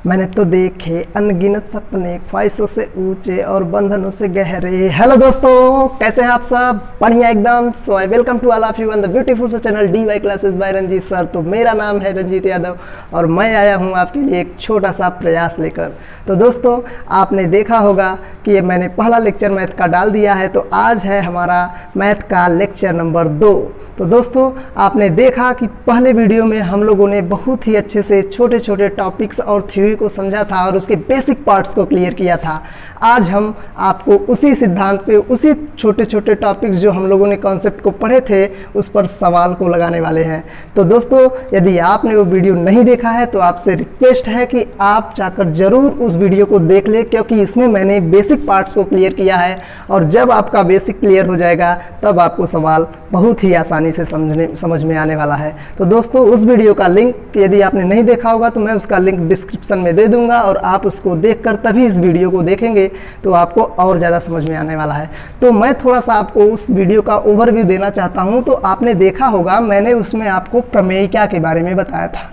मैंने तो देखे अनगिनत सपने, ख्वाहिशों से ऊंचे और बंधनों से गहरे। हेलो दोस्तों, कैसे हैं आप सब? बढ़िया एकदम। So I welcome to all of you on the beautiful सा channel DY classes by Ranjeet sir. तो मेरा नाम है रंजीत यादव और मैं आया हूं आपके लिए एक छोटा सा प्रयास लेकर। तो दोस्तों, आपने देखा होगा कि मैंने पहला लेक्चर मैथ का डाल दिया है, तो आज है हमारा मैथ का लेक्चर नंबर 2। तो दोस्तों, आपने देखा कि पहले वीडियो में हम लोगों ने बहुत ही अच्छे से छोटे छोटे टॉपिक्स और थ्योरी को समझा था और उसके बेसिक पार्ट्स को क्लियर किया था। आज हम आपको उसी सिद्धांत पे, उसी छोटे छोटे टॉपिक्स जो हम लोगों ने कॉन्सेप्ट को पढ़े थे, उस पर सवाल को लगाने वाले हैं। तो दोस्तों, यदि आपने वो वीडियो नहीं देखा है तो आपसे रिक्वेस्ट है कि आप जाकर ज़रूर उस वीडियो को देख लें, क्योंकि इसमें मैंने बेसिक पार्ट्स को क्लियर किया है और जब आपका बेसिक क्लियर हो जाएगा तब आपको सवाल बहुत ही आसानी से समझ में आने वाला है। तो दोस्तों, उस वीडियो का लिंक यदि आपने नहीं देखा होगा तो मैं उसका लिंक डिस्क्रिप्शन में दे दूंगा और आप उसको देखकर तभी इस वीडियो को देखेंगे तो आपको और ज़्यादा समझ में आने वाला है। तो मैं थोड़ा सा आपको उस वीडियो का ओवरव्यू देना चाहता हूं। तो आपने देखा होगा, मैंने उसमें आपको प्रमेयिका के बारे में बताया था।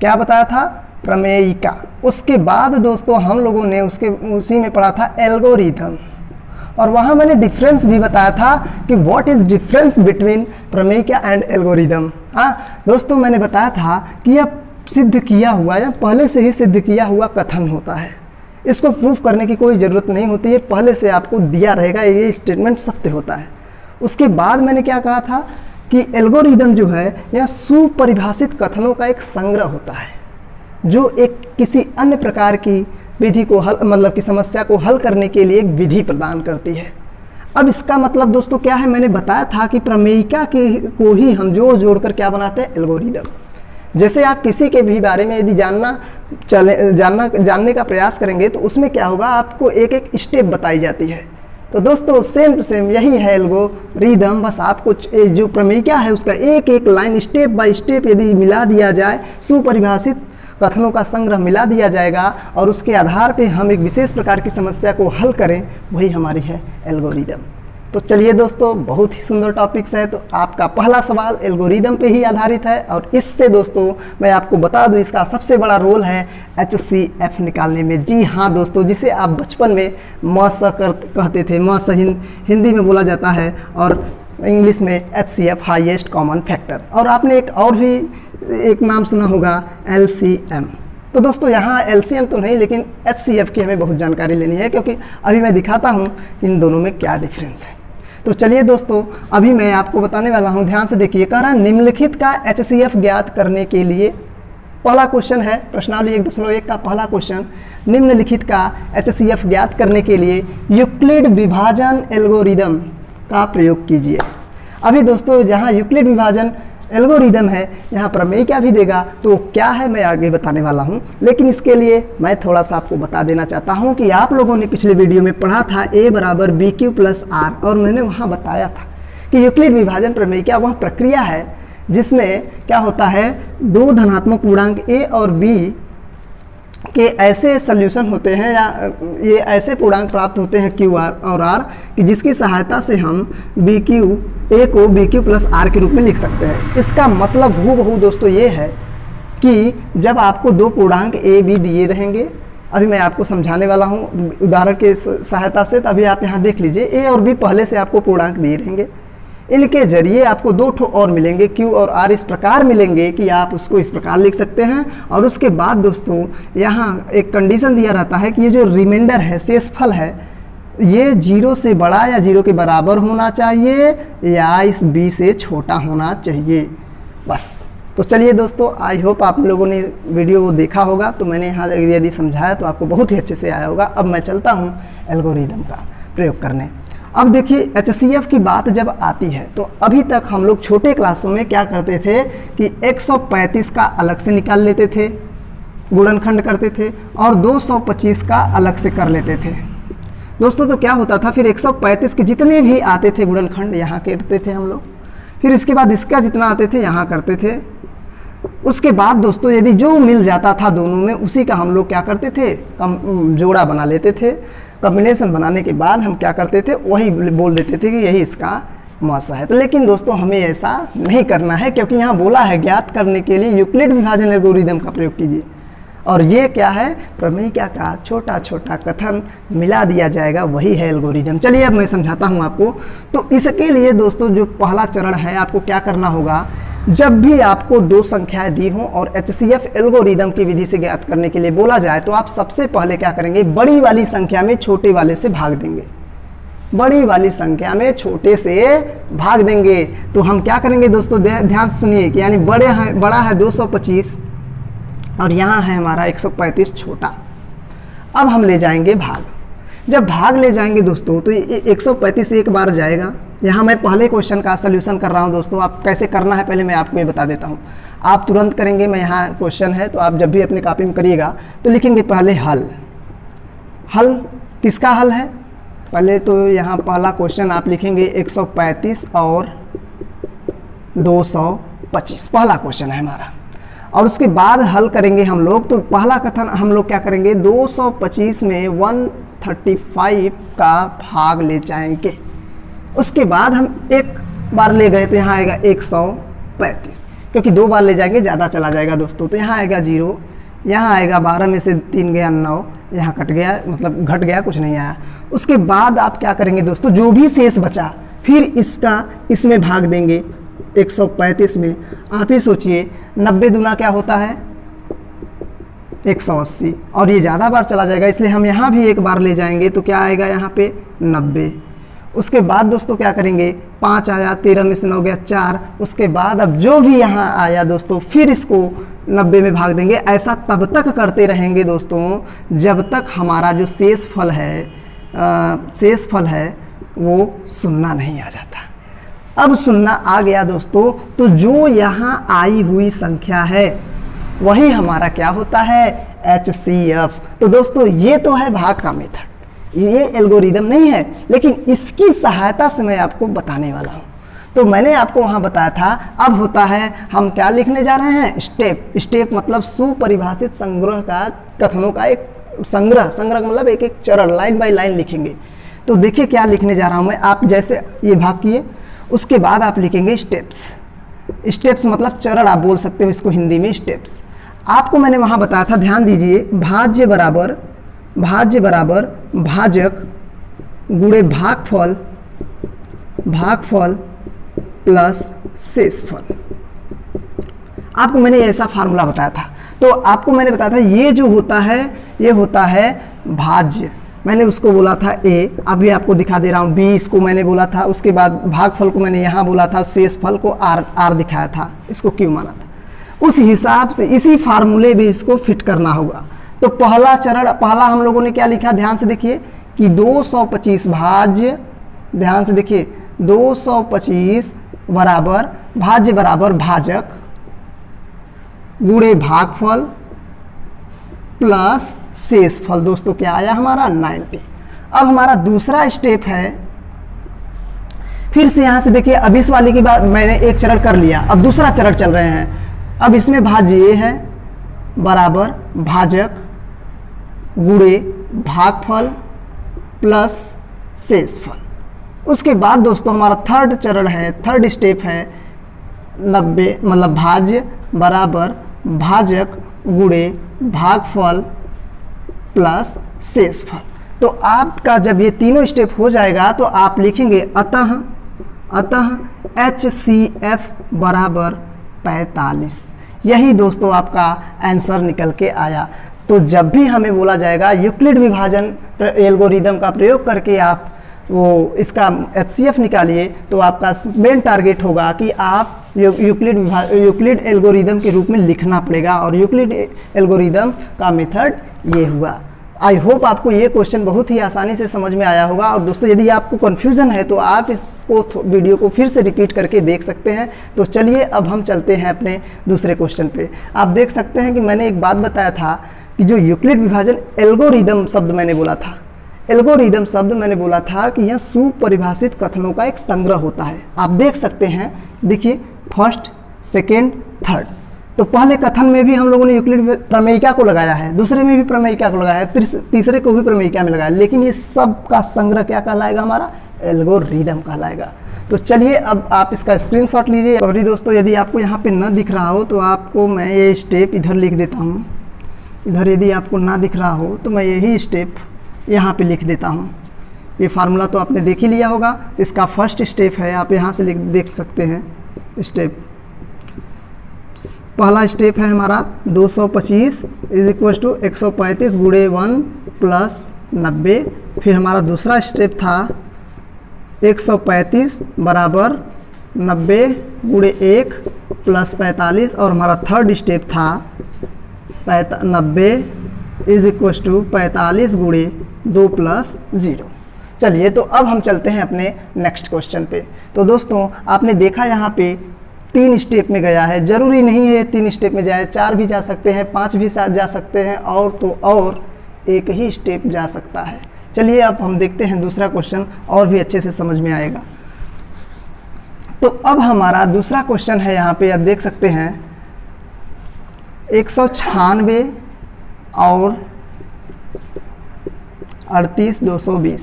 क्या बताया था? प्रमेयिका। उसके बाद दोस्तों हम लोगों ने उसी में पढ़ा था एल्गोरिथम, और वहाँ मैंने डिफरेंस भी बताया था कि व्हाट इज़ डिफरेंस बिटवीन प्रमेयिका एंड एल्गोरिथम। हाँ दोस्तों, मैंने बताया था कि यह सिद्ध किया हुआ या पहले से ही सिद्ध किया हुआ कथन होता है। इसको प्रूफ करने की कोई ज़रूरत नहीं होती है, पहले से आपको दिया रहेगा ये स्टेटमेंट सत्य होता है। उसके बाद मैंने क्या कहा था कि एल्गोरिथम जो है यह सुपरिभाषित कथनों का एक संग्रह होता है, जो एक किसी अन्य प्रकार की विधि को हल, मतलब कि समस्या को हल करने के लिए एक विधि प्रदान करती है। अब इसका मतलब दोस्तों क्या है? मैंने बताया था कि प्रमेयिका को ही हम जोड़ कर क्या बनाते हैं? एल्गोरिथम। जैसे आप किसी के भी बारे में यदि जानने का प्रयास करेंगे तो उसमें क्या होगा, आपको एक एक स्टेप बताई जाती है। तो दोस्तों सेम टू सेम यही है एल्गोरिथम। बस आपको जो प्रमेयिका है उसका एक एक लाइन स्टेप बाय स्टेप यदि मिला दिया जाए, सुपरिभाषित कथनों का संग्रह मिला दिया जाएगा और उसके आधार पे हम एक विशेष प्रकार की समस्या को हल करें, वही हमारी है एल्गोरिथम। तो चलिए दोस्तों, बहुत ही सुंदर टॉपिक्स है। तो आपका पहला सवाल एल्गोरिथम पे ही आधारित है और इससे दोस्तों मैं आपको बता दूं, इसका सबसे बड़ा रोल है HCF निकालने में। जी हाँ दोस्तों, जिसे आप बचपन में मस कहते थे, मस हिंदी में बोला जाता है और इंग्लिश में HCF हाईएस्ट कॉमन फैक्टर। और आपने एक और भी एक नाम सुना होगा LCM। तो दोस्तों यहाँ LCM तो नहीं, लेकिन HCF की हमें बहुत जानकारी लेनी है, क्योंकि अभी मैं दिखाता हूँ इन दोनों में क्या डिफरेंस है। तो चलिए दोस्तों, अभी मैं आपको बताने वाला हूँ, ध्यान से देखिए। कह रहा निम्नलिखित का HCF ज्ञात करने के लिए, पहला क्वेश्चन है प्रश्नावली 1.1 का पहला क्वेश्चन, निम्नलिखित का HCF ज्ञात करने के लिए यूक्लिड विभाजन एल्गोरिथम का प्रयोग कीजिए। अभी दोस्तों जहाँ यूक्लिड विभाजन एल्गोरिथम है, यहाँ प्रमेयिका भी देगा, तो क्या है मैं आगे बताने वाला हूँ। लेकिन इसके लिए मैं थोड़ा सा आपको बता देना चाहता हूँ कि आप लोगों ने पिछले वीडियो में पढ़ा था A = BQ + R, और मैंने वहाँ बताया था कि यूक्लिड विभाजन प्रमेयिका वह प्रक्रिया है जिसमें क्या होता है, दो धनात्मक पूर्णांक A और B के ऐसे सॉल्यूशन होते हैं या ये ऐसे पूर्णांक प्राप्त होते हैं Q और R कि जिसकी सहायता से हम A को BQ + R के रूप में लिख सकते हैं। इसका मतलब हूबहू दोस्तों ये है कि जब आपको दो पूर्णांक A B दिए रहेंगे, अभी मैं आपको समझाने वाला हूँ उदाहरण के सहायता से, तभी आप यहाँ देख लीजिए। A और B पहले से आपको पूर्णांक दिए रहेंगे, इनके जरिए आपको दो ठो और मिलेंगे, Q और R इस प्रकार मिलेंगे कि आप उसको इस प्रकार लिख सकते हैं। और उसके बाद दोस्तों यहाँ एक कंडीशन दिया रहता है कि ये जो रिमाइंडर है, शेषफल है, ये 0 से बड़ा या 0 के बराबर होना चाहिए या इस B से छोटा होना चाहिए, बस। तो चलिए दोस्तों, आई होप आप लोगों ने वीडियो को देखा होगा। तो मैंने यहाँ यदि समझाया तो आपको बहुत ही अच्छे से आया होगा। अब मैं चलता हूँ एल्गोरिथम का प्रयोग करने। अब देखिए HCF की बात जब आती है तो अभी तक हम लोग छोटे क्लासों में क्या करते थे कि 135 का अलग से निकाल लेते थे, गुणनखंड करते थे, और 225 का अलग से कर लेते थे दोस्तों। तो क्या होता था, फिर 135 के जितने भी आते थे गुणनखंड यहाँ करते थे हम लोग, फिर इसके बाद इसका जितना आते थे यहाँ करते थे। उसके बाद दोस्तों यदि जो मिल जाता था दोनों में, उसी का हम लोग क्या करते थे, जोड़ा बना लेते थे। कॉम्बिनेशन बनाने के बाद हम क्या करते थे, वही बोल देते थे कि यही इसका मस है। तो लेकिन दोस्तों हमें ऐसा नहीं करना है, क्योंकि यहाँ बोला है ज्ञात करने के लिए यूक्लिड विभाजन एल्गोरिथम का प्रयोग कीजिए। और ये क्या है, प्रमेयिका का छोटा छोटा कथन मिला दिया जाएगा, वही है एल्गोरिदम। चलिए अब मैं समझाता हूँ आपको। तो इसके लिए दोस्तों जो पहला चरण है, आपको क्या करना होगा, जब भी आपको दो संख्याएं दी हों और HCF एल्गोरिदम की विधि से ज्ञात करने के लिए बोला जाए, तो आप सबसे पहले क्या करेंगे, बड़ी वाली संख्या में छोटे वाले से भाग देंगे। बड़ी वाली संख्या में छोटे से भाग देंगे। तो हम क्या करेंगे दोस्तों, ध्यान से सुनिए कि यानी बड़ा है 225 और यहाँ है हमारा 135 छोटा। अब हम ले जाएंगे भाग। जब भाग ले जाएंगे दोस्तों तो 135 एक बार जाएगा। यहाँ मैं पहले क्वेश्चन का सल्यूशन कर रहा हूँ दोस्तों, आप कैसे करना है पहले मैं आपको ये बता देता हूँ। आप तुरंत करेंगे, मैं यहाँ क्वेश्चन है तो आप जब भी अपनी कॉपी में करिएगा तो लिखेंगे पहले हल। हल किसका हल है, पहले तो यहाँ पहला क्वेश्चन आप लिखेंगे 135 और 225, पहला क्वेश्चन है हमारा। और उसके बाद हल करेंगे हम लोग। तो पहला कथन हम लोग क्या करेंगे, 225 में 135 का भाग ले जाएंगे। उसके बाद हम एक बार ले गए तो यहाँ आएगा 135, क्योंकि दो बार ले जाएंगे ज़्यादा चला जाएगा दोस्तों। तो यहाँ आएगा 0, यहाँ आएगा 12 में से 3 गया 9, यहाँ कट गया, मतलब घट गया, कुछ नहीं आया। उसके बाद आप क्या करेंगे दोस्तों, जो भी शेष बचा फिर इसका इसमें भाग देंगे 135 में। आप ही सोचिए 90 दूना क्या होता है 180, और ये ज़्यादा बार चला जाएगा, इसलिए हम यहाँ भी एक बार ले जाएंगे तो क्या आएगा यहाँ पे 90। उसके बाद दोस्तों क्या करेंगे, 5 आया, 13 में से 9 गया 4। उसके बाद अब जो भी यहाँ आया दोस्तों फिर इसको 90 में भाग देंगे। ऐसा तब तक करते रहेंगे दोस्तों जब तक हमारा जो शेष फल है वो शून्य नहीं आ जाता। अब शून्य आ गया दोस्तों, तो जो यहाँ आई हुई संख्या है वही हमारा क्या होता है, HCF। तो दोस्तों ये तो है भाग का मेथड, ये एल्गोरिदम नहीं है, लेकिन इसकी सहायता से मैं आपको बताने वाला हूँ। तो मैंने आपको वहाँ बताया था। अब होता है हम क्या लिखने जा रहे हैं, स्टेप। स्टेप मतलब सुपरिभाषित संग्रह का, कथनों का एक संग्रह मतलब एक एक चरण, लाइन बाय लाइन लिखेंगे। तो देखिए क्या लिखने जा रहा हूँ मैं, आप जैसे ये भाग किए उसके बाद आप लिखेंगे स्टेप्स। स्टेप्स मतलब चरण आप बोल सकते हो इसको हिंदी में, स्टेप्स। आपको मैंने वहाँ बताया था, ध्यान दीजिए, भाज्य बराबर भाजक गुणे भागफल प्लस शेषफल। आपको मैंने ऐसा फार्मूला बताया था। तो आपको मैंने बताया था ये जो होता है ये होता है भाज्य, मैंने उसको बोला था A, अभी आपको दिखा दे रहा हूँ B, इसको मैंने बोला था। उसके बाद भागफल को मैंने यहाँ बोला था, शेषफल को R दिखाया था, इसको Q माना था। उस हिसाब से इसी फार्मूले में इसको फिट करना होगा। तो पहला चरण, पहला हम लोगों ने क्या लिखा, ध्यान से देखिए कि 225 भाज्य, ध्यान से देखिए 225 बराबर भाज्य बराबर भाजक गुणे भागफल प्लस शेषफल। दोस्तों क्या आया हमारा 90। अब हमारा दूसरा स्टेप है, फिर से यहाँ से देखिए, अब इस वाले की बात मैंने एक चरण कर लिया, अब दूसरा चरण चल रहे हैं। अब इसमें भाज्य ये है बराबर भाजक गुणे भागफल प्लस शेषफल। उसके बाद दोस्तों हमारा थर्ड चरण है, थर्ड स्टेप है 90 मतलब भाज्य बराबर भाजक गुणे भागफल प्लस शेषफल। तो आपका जब ये तीनों स्टेप हो जाएगा तो आप लिखेंगे अतः HCF बराबर 45। यही दोस्तों आपका आंसर निकल के आया। तो जब भी हमें बोला जाएगा यूक्लिड विभाजन एल्गोरिदम का प्रयोग करके आप वो इसका HCF निकालिए, तो आपका मेन टारगेट होगा कि आप यूक्लिड एल्गोरिदम के रूप में लिखना पड़ेगा। और यूक्लिड एल्गोरिदम का मेथड ये हुआ। आई होप आपको ये क्वेश्चन बहुत ही आसानी से समझ में आया होगा। और दोस्तों यदि आपको कन्फ्यूज़न है तो आप इसको वीडियो को फिर से रिपीट करके देख सकते हैं। तो चलिए अब हम चलते हैं अपने दूसरे क्वेश्चन पे। आप देख सकते हैं कि मैंने एक बात बताया था कि जो यूक्लिड विभाजन एल्गोरिदम शब्द मैंने बोला था, एल्गोरिदम शब्द मैंने बोला था कि यह सुपरिभाषित कथनों का एक संग्रह होता है। आप देख सकते हैं, देखिए फर्स्ट, सेकेंड, थर्ड। तो पहले कथन में भी हम लोगों ने यूक्लिड प्रमेयिका को लगाया है, दूसरे में भी प्रमेयिका को लगाया है, तीसरे को भी प्रमेयिका में लगाया, लेकिन ये सब का संग्रह क्या कहलाएगा, हमारा एल्गोरिदम कहलाएगा। तो चलिए अब आप इसका स्क्रीनशॉट लीजिए। सॉरी दोस्तों, यदि आपको यहाँ पे न दिख रहा हो तो आपको मैं ये स्टेप इधर लिख देता हूँ। इधर यदि आपको ना दिख रहा हो तो मैं यही स्टेप यहाँ पे लिख देता हूँ। ये फार्मूला तो आपने देख ही लिया होगा। इसका फर्स्ट स्टेप है, आप यहाँ से देख सकते हैं स्टेप। पहला स्टेप है हमारा 225 इज इक्वल टू 135 गुणे 1 प्लस 90। फिर हमारा दूसरा स्टेप था 135 बराबर 90 गुणे 1 प्लस 45। और हमारा थर्ड स्टेप था 90 इज इक्वल टू 45 गुणे 2 प्लस 0। चलिए तो अब हम चलते हैं अपने नेक्स्ट क्वेश्चन पे। तो दोस्तों आपने देखा यहाँ पे 3 स्टेप में गया है। ज़रूरी नहीं है 3 स्टेप में जाए, 4 भी जा सकते हैं, 5 भी जा सकते हैं, और तो और एक ही स्टेप जा सकता है। चलिए अब हम देखते हैं दूसरा क्वेश्चन, और भी अच्छे से समझ में आएगा। तो अब हमारा दूसरा क्वेश्चन है, यहाँ पे आप देख सकते हैं 196 और 38220।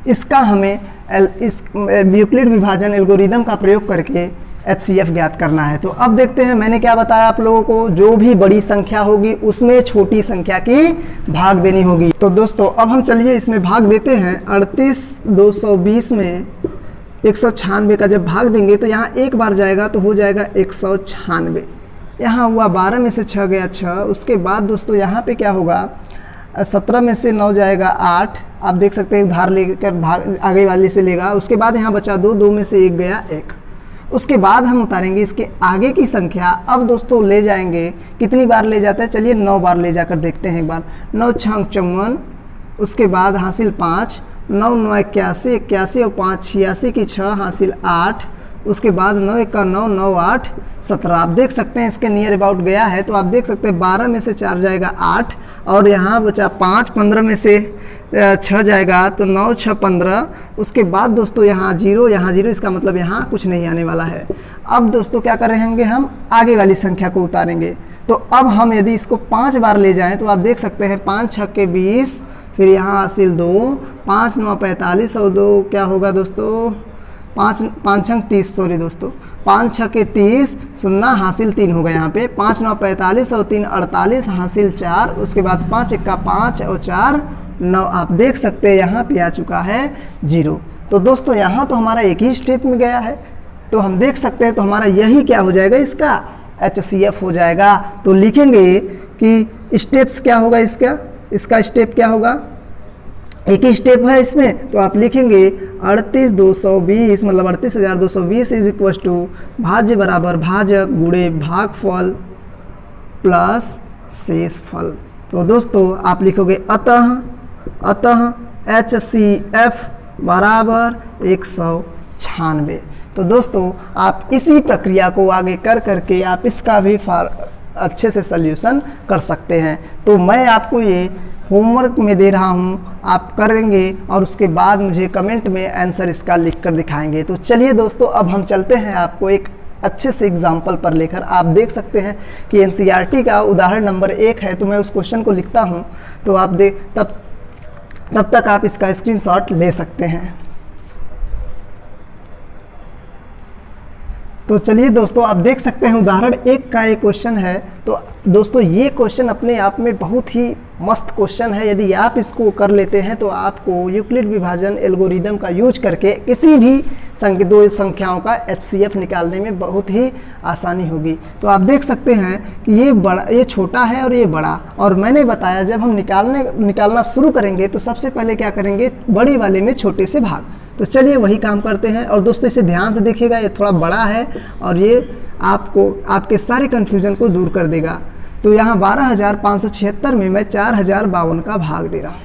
इसका हमें इस यूक्लिड विभाजन एल्गोरिदम का प्रयोग करके HCF ज्ञात करना है। तो अब देखते हैं, मैंने क्या बताया आप लोगों को, जो भी बड़ी संख्या होगी उसमें छोटी संख्या की भाग देनी होगी। तो दोस्तों अब हम चलिए इसमें भाग देते हैं। 38220 में 196 का जब भाग देंगे तो यहाँ एक बार जाएगा तो हो जाएगा 196। यहाँ हुआ 12 में से 6 गया 6। उसके बाद दोस्तों यहाँ पे क्या होगा, 17 में से 9 जाएगा 8। आप देख सकते हैं उधार लेकर भाग आगे वाले से लेगा। उसके बाद यहाँ बचा 2, 2 में से 1 गया 1। उसके बाद हम उतारेंगे इसके आगे की संख्या। अब दोस्तों ले जाएंगे, कितनी बार ले जाता है, चलिए 9 बार ले जाकर देखते हैं एक बार। 9 छंग 54, उसके बाद हासिल 5, 9 9 81, 81 और 5 86 की 6 हासिल 8। उसके बाद 9 1 का 9, 9 8 17। आप देख सकते हैं इसके नियर अबाउट गया है। तो आप देख सकते हैं 12 में से 4 जाएगा 8, और यहाँ बचा 5, 15 में से 6 जाएगा तो 9 6 15। उसके बाद दोस्तों यहाँ 0, यहाँ 0, इसका मतलब यहाँ कुछ नहीं आने वाला है। अब दोस्तों क्या करेंगे, हम आगे वाली संख्या को उतारेंगे। तो अब हम यदि इसको 5 बार ले जाएं तो आप देख सकते हैं 5 6 के 20, फिर यहाँ हासिल 2, 5 9 45 और 2 क्या होगा दोस्तों, 5 छंग 30, सॉरी दोस्तों, 5 6 के 30, 0 हासिल 3 होगा यहाँ पे। 5 9 45 और 3 48 हासिल 4। उसके बाद 5 1 का 5 और 4 9। आप देख सकते हैं यहाँ पे आ चुका है 0। तो दोस्तों यहाँ तो हमारा एक ही स्टेप में गया है, तो हम देख सकते हैं तो हमारा यही क्या हो जाएगा, इसका HCF हो जाएगा। तो लिखेंगे कि स्टेप्स क्या होगा इसका स्टेप क्या होगा, एक ही स्टेप है इसमें। तो आप लिखेंगे 38220 मतलब 38220 इज इक्वल टू भाज्य बराबर भाजक गुणे भागफल प्लस शेषफल। तो दोस्तों आप लिखोगे अतः HCF बराबर 196। तो दोस्तों आप इसी प्रक्रिया को आगे कर करके आप इसका भी अच्छे से सल्यूशन कर सकते हैं। तो मैं आपको ये होमवर्क में दे रहा हूँ, आप करेंगे और उसके बाद मुझे कमेंट में आंसर इसका लिख कर दिखाएंगे। तो चलिए दोस्तों अब हम चलते हैं आपको एक अच्छे से एग्जाम्पल पर लेकर। आप देख सकते हैं कि NCERT का उदाहरण नंबर 1 है, तो मैं उस क्वेश्चन को लिखता हूँ, तो आप तब तक आप इसका स्क्रीनशॉट ले सकते हैं। तो चलिए दोस्तों आप देख सकते हैं उदाहरण 1 का ये क्वेश्चन है। तो दोस्तों ये क्वेश्चन अपने आप में बहुत ही मस्त क्वेश्चन है। यदि आप इसको कर लेते हैं तो आपको यूक्लिड विभाजन एल्गोरिदम का यूज करके किसी भी दो संख्याओं का HCF निकालने में बहुत ही आसानी होगी। तो आप देख सकते हैं कि ये छोटा है और ये बड़ा, और मैंने बताया जब हम निकालना शुरू करेंगे तो सबसे पहले क्या करेंगे, बड़ी वाले में छोटे से भाग। तो चलिए वही काम करते हैं। और दोस्तों इसे ध्यान से देखिएगा, ये थोड़ा बड़ा है और ये आपके सारे कन्फ्यूज़न को दूर कर देगा। तो यहाँ 12,576 में मैं 4,052 का भाग दे रहा हूँ।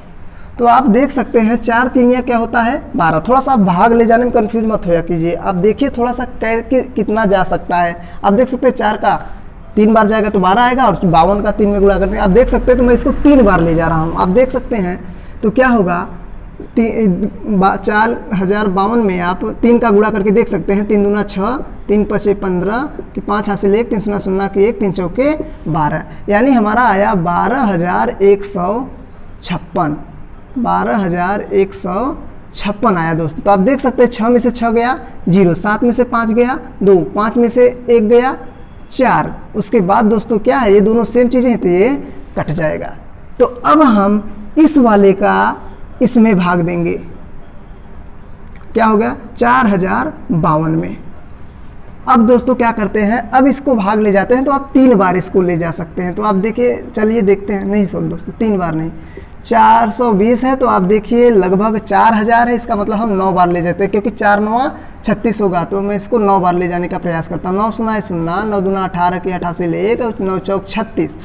तो आप देख सकते हैं 4 3 क्या होता है 12। थोड़ा सा आप भाग ले जाने में कन्फ्यूज मत होया कीजिए। आप देखिए थोड़ा सा कितना जा सकता है। आप देख सकते हैं 4 का 3 बार जाएगा तो 12 आएगा, और 52 का 3 में गुणा करते हैं। आप देख सकते हैं तो मैं इसको 3 बार ले जा रहा हूँ। आप देख सकते हैं तो क्या होगा, 4052 में आप 3 का गुणा करके देख सकते हैं। 3 दूना 6, 3 पचे 15 कि 5 हासिल 1, 3 0 0 की 1, 3 चौके 12, यानी हमारा आया 12,156। 12,156 आया दोस्तों। तो आप देख सकते हैं 6 में से 6 गया 0, 7 में से 5 गया 2, 5 में से 1 गया 4। उसके बाद दोस्तों क्या है, ये दोनों सेम चीज़ें हैं तो ये कट जाएगा। तो अब हम इस वाले का इसमें भाग देंगे, क्या हो गया 4052 में। अब दोस्तों क्या करते हैं, अब इसको भाग ले जाते हैं तो आप 3 बार इसको ले जा सकते हैं। तो आप देखिए, चलिए देखते हैं, नहीं सुन दोस्तों 3 बार नहीं, 420 है तो आप देखिए लगभग 4000 है, इसका मतलब हम 9 बार ले जाते हैं, क्योंकि 4 9 36 होगा, तो मैं इसको 9 बार ले जाने का प्रयास करता हूँ। 9 सुना है सुनना, 9 दूना 18 के 88 ले 1, 9 चौक 36,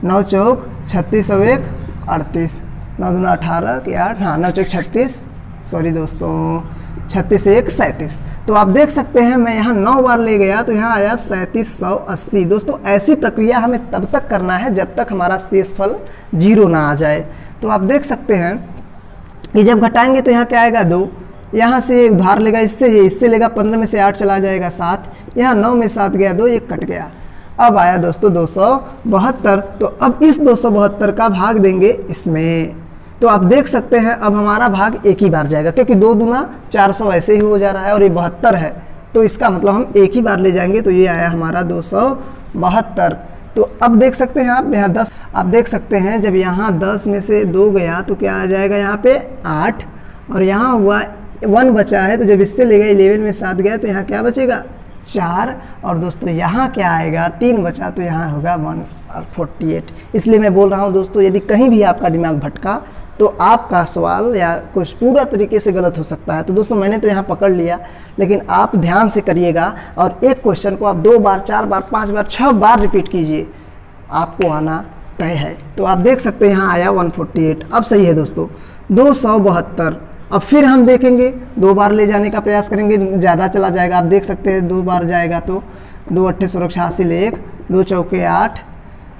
9 चौक 36 और 1 38, 9 दूना 18 के 8, हाँ 9 चौक 36, सॉरी दोस्तों 36 से 1 37। तो आप देख सकते हैं मैं यहाँ 9 बार ले गया तो यहाँ आया 3780। दोस्तों ऐसी प्रक्रिया हमें तब तक करना है जब तक हमारा शेषफल 0 ना आ जाए। तो आप देख सकते हैं कि जब घटाएंगे तो यहाँ क्या आएगा 2, यहाँ से उधार लेगा इससे लेगा 15 में से 8 चला जाएगा 7, यहाँ 9 में 7 गया 2, 1 कट गया। अब आया दोस्तों 272। तो अब इस 272 का भाग देंगे इसमें। तो आप देख सकते हैं अब हमारा भाग एक ही बार जाएगा, क्योंकि 2 दूना 400 ऐसे ही हो जा रहा है और ये 72 है, तो इसका मतलब हम एक ही बार ले जाएंगे। तो ये आया हमारा 272। तो अब देख सकते हैं आप यहाँ 10, आप देख सकते हैं जब यहाँ 10 में से 2 गया तो क्या आ जाएगा यहाँ पे 8, और यहाँ हुआ 1 बचा है, तो जब इससे लेगा 11 में 7 गया तो यहाँ क्या बचेगा 4, और दोस्तों यहाँ क्या आएगा 3 बचा, तो यहाँ होगा 148। इसलिए मैं बोल रहा हूँ दोस्तों, यदि कहीं भी आपका दिमाग भटका तो आपका सवाल या कुछ पूरा तरीके से गलत हो सकता है। तो दोस्तों मैंने तो यहाँ पकड़ लिया, लेकिन आप ध्यान से करिएगा और एक क्वेश्चन को आप 2 बार 4 बार 5 बार 6 बार रिपीट कीजिए, आपको आना तय है। तो आप देख सकते हैं यहाँ आया 148। अब सही है दोस्तों 272। अब फिर हम देखेंगे 2 बार ले जाने का प्रयास करेंगे, ज़्यादा चला जाएगा। आप देख सकते हैं 2 बार जाएगा तो 2 8 16 ले 1, 2 चौके 8,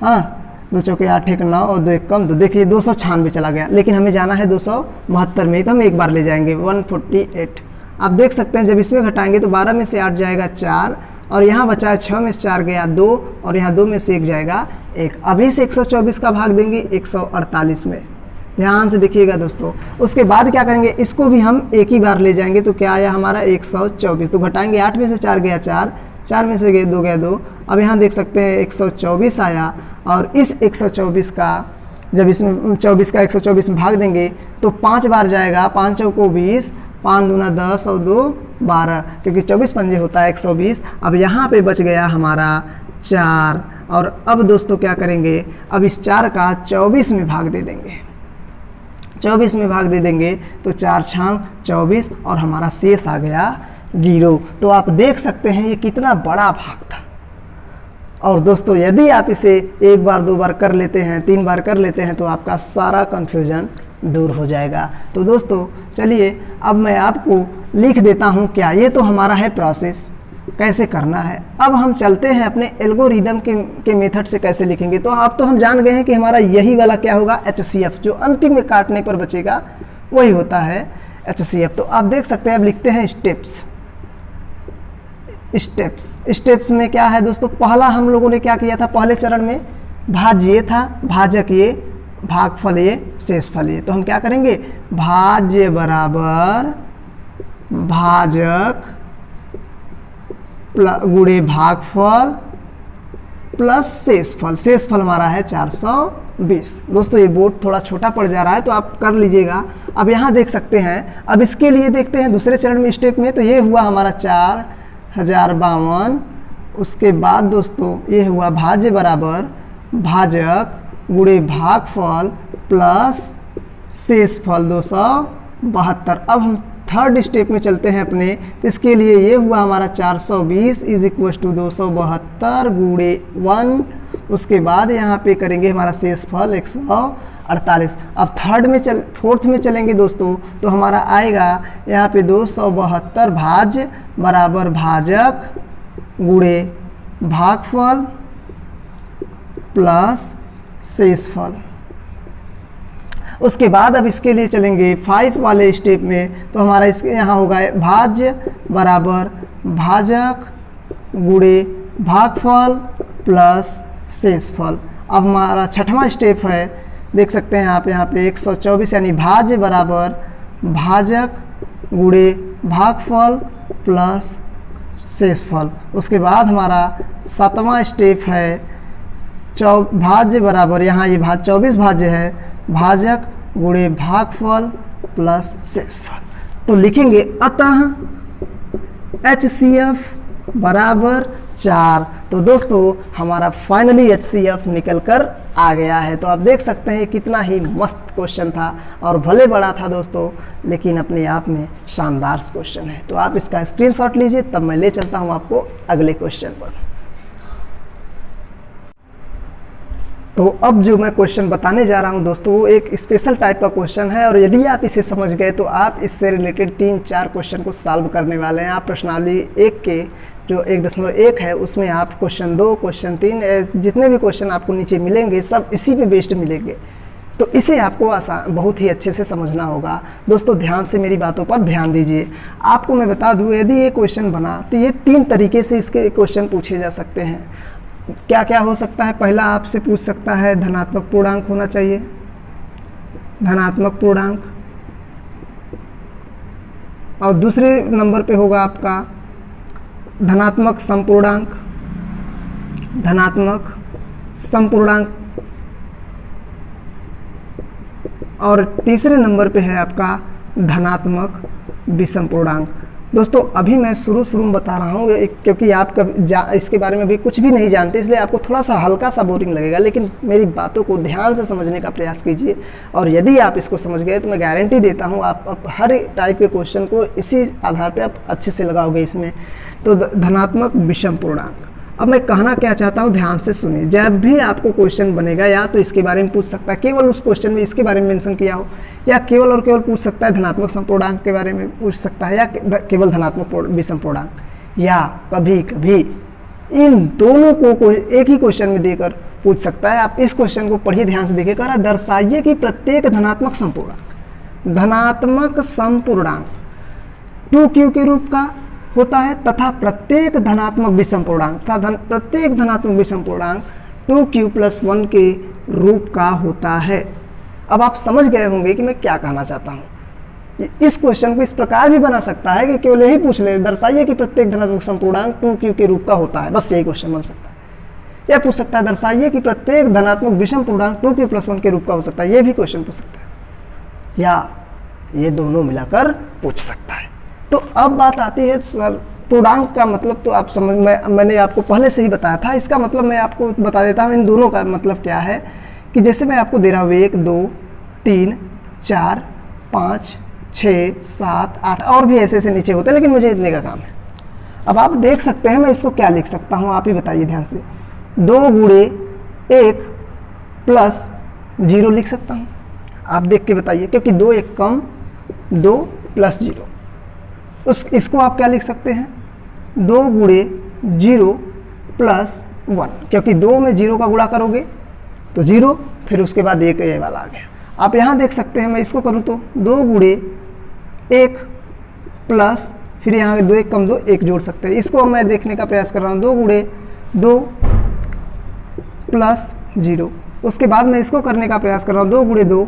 हाँ 2 चौके 8 1 9 और 2 1 कम, तो देखिए 296 चला गया, लेकिन हमें जाना है 272 में, तो हम एक बार ले जाएंगे 148। आप देख सकते हैं जब इसमें घटाएंगे तो 12 में से 8 जाएगा 4, और यहाँ बचा है 6 में से 4 गया 2, और यहाँ 2 में से 1 जाएगा 1। अभी से 124 का भाग देंगे 148 में, ध्यान से देखिएगा दोस्तों। उसके बाद क्या करेंगे, इसको भी हम एक ही बार ले जाएंगे। तो क्या आया हमारा 124, तो घटाएंगे 8 में से 4 गया 4, 4 में से गए 2 गया 2। अब यहाँ देख सकते हैं 124 आया, और इस 124 का जब इसमें 24 का 124 में भाग देंगे तो 5 बार जाएगा, 5 चौको 20, 5 दूना 10 और 2 12, क्योंकि 24 पंजे होता है 120। अब यहाँ पे बच गया हमारा 4, और अब दोस्तों क्या करेंगे, अब इस 4 का 24 में भाग दे देंगे, 24 में भाग दे देंगे तो 4 6 24, और हमारा शेष आ गया 0। तो आप देख सकते हैं ये कितना बड़ा भाग था। और दोस्तों यदि आप इसे 1 बार 2 बार कर लेते हैं, 3 बार कर लेते हैं, तो आपका सारा कन्फ्यूजन दूर हो जाएगा। तो दोस्तों चलिए अब मैं आपको लिख देता हूँ क्या, ये तो हमारा है प्रोसेस कैसे करना है। अब हम चलते हैं अपने एल्गोरिदम के मेथड से कैसे लिखेंगे। तो अब तो हम जान गए हैं कि हमारा यही वाला क्या होगा HCF, जो अंतिम में काटने पर बचेगा वही होता है HCF। तो आप देख सकते हैं अब लिखते हैं स्टेप्स में क्या है दोस्तों, पहला हम लोगों ने क्या किया था, पहले चरण में भाज्य ये था, भाजक ये, भागफल ये, शेषफल ये। तो हम क्या करेंगे, भाज्य बराबर भाजक गुणे भागफल प्लस शेषफल। शेषफल हमारा है 420। दोस्तों ये बोर्ड थोड़ा छोटा पड़ जा रहा है तो आप कर लीजिएगा। अब यहाँ देख सकते हैं, अब इसके लिए देखते हैं दूसरे चरण में स्टेप में। तो ये हुआ हमारा 4052। उसके बाद दोस्तों ये हुआ भाज्य बराबर भाजक गुणे भागफल प्लस शेषफल 272। अब हम थर्ड स्टेप में चलते हैं अपने। तो इसके लिए ये हुआ हमारा 420 इज इक्वल टू 272 गुणे 1। उसके बाद यहाँ पे करेंगे हमारा शेषफल 148। अब फोर्थ में चलेंगे दोस्तों, तो हमारा आएगा यहाँ पे 272 भाज्य बराबर भाजक गुणे भागफल प्लस शेषफल। उसके बाद अब इसके लिए चलेंगे 5 वाले स्टेप में। तो हमारा इसके यहाँ होगा भाज्य बराबर भाजक गुणे भागफल प्लस शेषफल। अब हमारा छठवां स्टेप है, देख सकते हैं आप यहाँ पे 124 यानी भाज्य बराबर भाजक गुणे भागफल प्लस शेषफल। उसके बाद हमारा 7वां स्टेप है भाज्य बराबर, यहाँ ये 24 भाज्य है, भाजक गुणे भागफल प्लस शेषफल। तो लिखेंगे अतः HCF बराबर 4। तो दोस्तों हमारा फाइनली HCF निकल कर आ गया है। तो आप देख सकते हैं कितना ही मस्त क्वेश्चन था, और भले बड़ा था दोस्तों, लेकिन अपने आप में शानदार क्वेश्चन है। तो आप इसका स्क्रीनशॉट लीजिए, तब मैं ले चलता हूं आपको अगले क्वेश्चन पर। तो अब जो मैं क्वेश्चन बताने जा रहा हूं दोस्तों, वो एक स्पेशल टाइप का क्वेश्चन है, और यदि आप इसे समझ गए तो आप इससे रिलेटेड 3-4 क्वेश्चन को सॉल्व करने वाले हैं। आप प्रश्नावली 1 के जो 1.1 है उसमें आप क्वेश्चन 2, क्वेश्चन 3, जितने भी क्वेश्चन आपको नीचे मिलेंगे सब इसी पे बेस्ड मिलेंगे। तो इसे आपको बहुत ही अच्छे से समझना होगा। दोस्तों ध्यान से मेरी बातों पर ध्यान दीजिए। आपको मैं बता दूं, यदि ये क्वेश्चन बना तो ये 3 तरीके से इसके क्वेश्चन पूछे जा सकते हैं। क्या क्या हो सकता है? पहला आपसे पूछ सकता है धनात्मक पूर्णांक होना चाहिए, धनात्मक पूर्णांक, और दूसरे नंबर पे होगा आपका धनात्मक समपूर्णांक, धनात्मक समपूर्णांक, और तीसरे नंबर पे है आपका धनात्मक विषम पूर्णांक। दोस्तों अभी मैं शुरू में बता रहा हूँ क्योंकि आप इसके बारे में अभी कुछ भी नहीं जानते, इसलिए आपको थोड़ा सा हल्का सा बोरिंग लगेगा, लेकिन मेरी बातों को ध्यान से समझने का प्रयास कीजिए। और यदि आप इसको समझ गए तो मैं गारंटी देता हूँ आप हर टाइप के क्वेश्चन को इसी आधार पे आप अच्छे से लगाओगे इसमें। तो धनात्मक विषम पूर्णांक, अब मैं कहना क्या चाहता हूँ ध्यान से सुनिए। जब भी आपको क्वेश्चन बनेगा या तो इसके बारे में पूछ सकता है, केवल उस क्वेश्चन में इसके बारे में मेंशन किया हो, या केवल और केवल पूछ सकता है धनात्मक समपूर्णांक के बारे में पूछ सकता है, या केवल धनात्मक विषम पूर्णांक, या कभी कभी इन दोनों को एक ही क्वेश्चन में देकर पूछ सकता है। आप इस क्वेश्चन को पढ़िए ध्यान से, देखिए, कह रहा दर्शाइए कि प्रत्येक धनात्मक समपूर्णांक 2q के रूप का होता है तथा प्रत्येक धनात्मक विषम पूर्णांक प्रत्येक धनात्मक विषम पूर्णांक 2q + 1 के रूप का होता है। अब आप समझ गए होंगे कि मैं क्या कहना चाहता हूँ। इस क्वेश्चन को इस प्रकार भी बना सकता है कि केवल यही पूछ ले, दर्शाइए कि प्रत्येक धनात्मक समपूर्णांक 2q के रूप का होता है, बस यही क्वेश्चन बन सकता है। यह पूछ सकता है दर्शाइए कि प्रत्येक धनात्मक विषम पूर्णांक 2q + 1 के रूप का हो सकता है, यह भी क्वेश्चन पूछ सकता है, या ये दोनों मिलाकर पूछ सकता है। तो अब बात आती है सर पूर्णांक का मतलब, तो आप समझ, मैंने आपको पहले से ही बताया था। इसका मतलब मैं आपको बता देता हूँ इन दोनों का मतलब क्या है। कि जैसे मैं आपको दे रहा हूँ 1, 2, 3, 4, 5, 6, 7, 8 और भी ऐसे ऐसे नीचे होते हैं, लेकिन मुझे इतने का काम है। अब आप देख सकते हैं मैं इसको क्या लिख सकता हूँ, आप ही बताइए ध्यान से। 2 × 1 + 0 लिख सकता हूँ, आप देख के बताइए, क्योंकि 2 1 कम, 2 + 0। इसको आप क्या लिख सकते हैं? 2 × 0 + 1, क्योंकि 2 में 0 का गुणा करोगे तो 0, फिर उसके बाद 1 ये वाला आ गया। आप यहाँ देख सकते हैं मैं इसको करूँ तो 2 × 1 प्लस, फिर यहाँ 2 1 कम 2 1 जोड़ सकते हैं। इसको मैं देखने का प्रयास कर रहा हूँ 2 × 2 + 0। उसके बाद मैं इसको करने का प्रयास कर रहा हूँ 2 × 2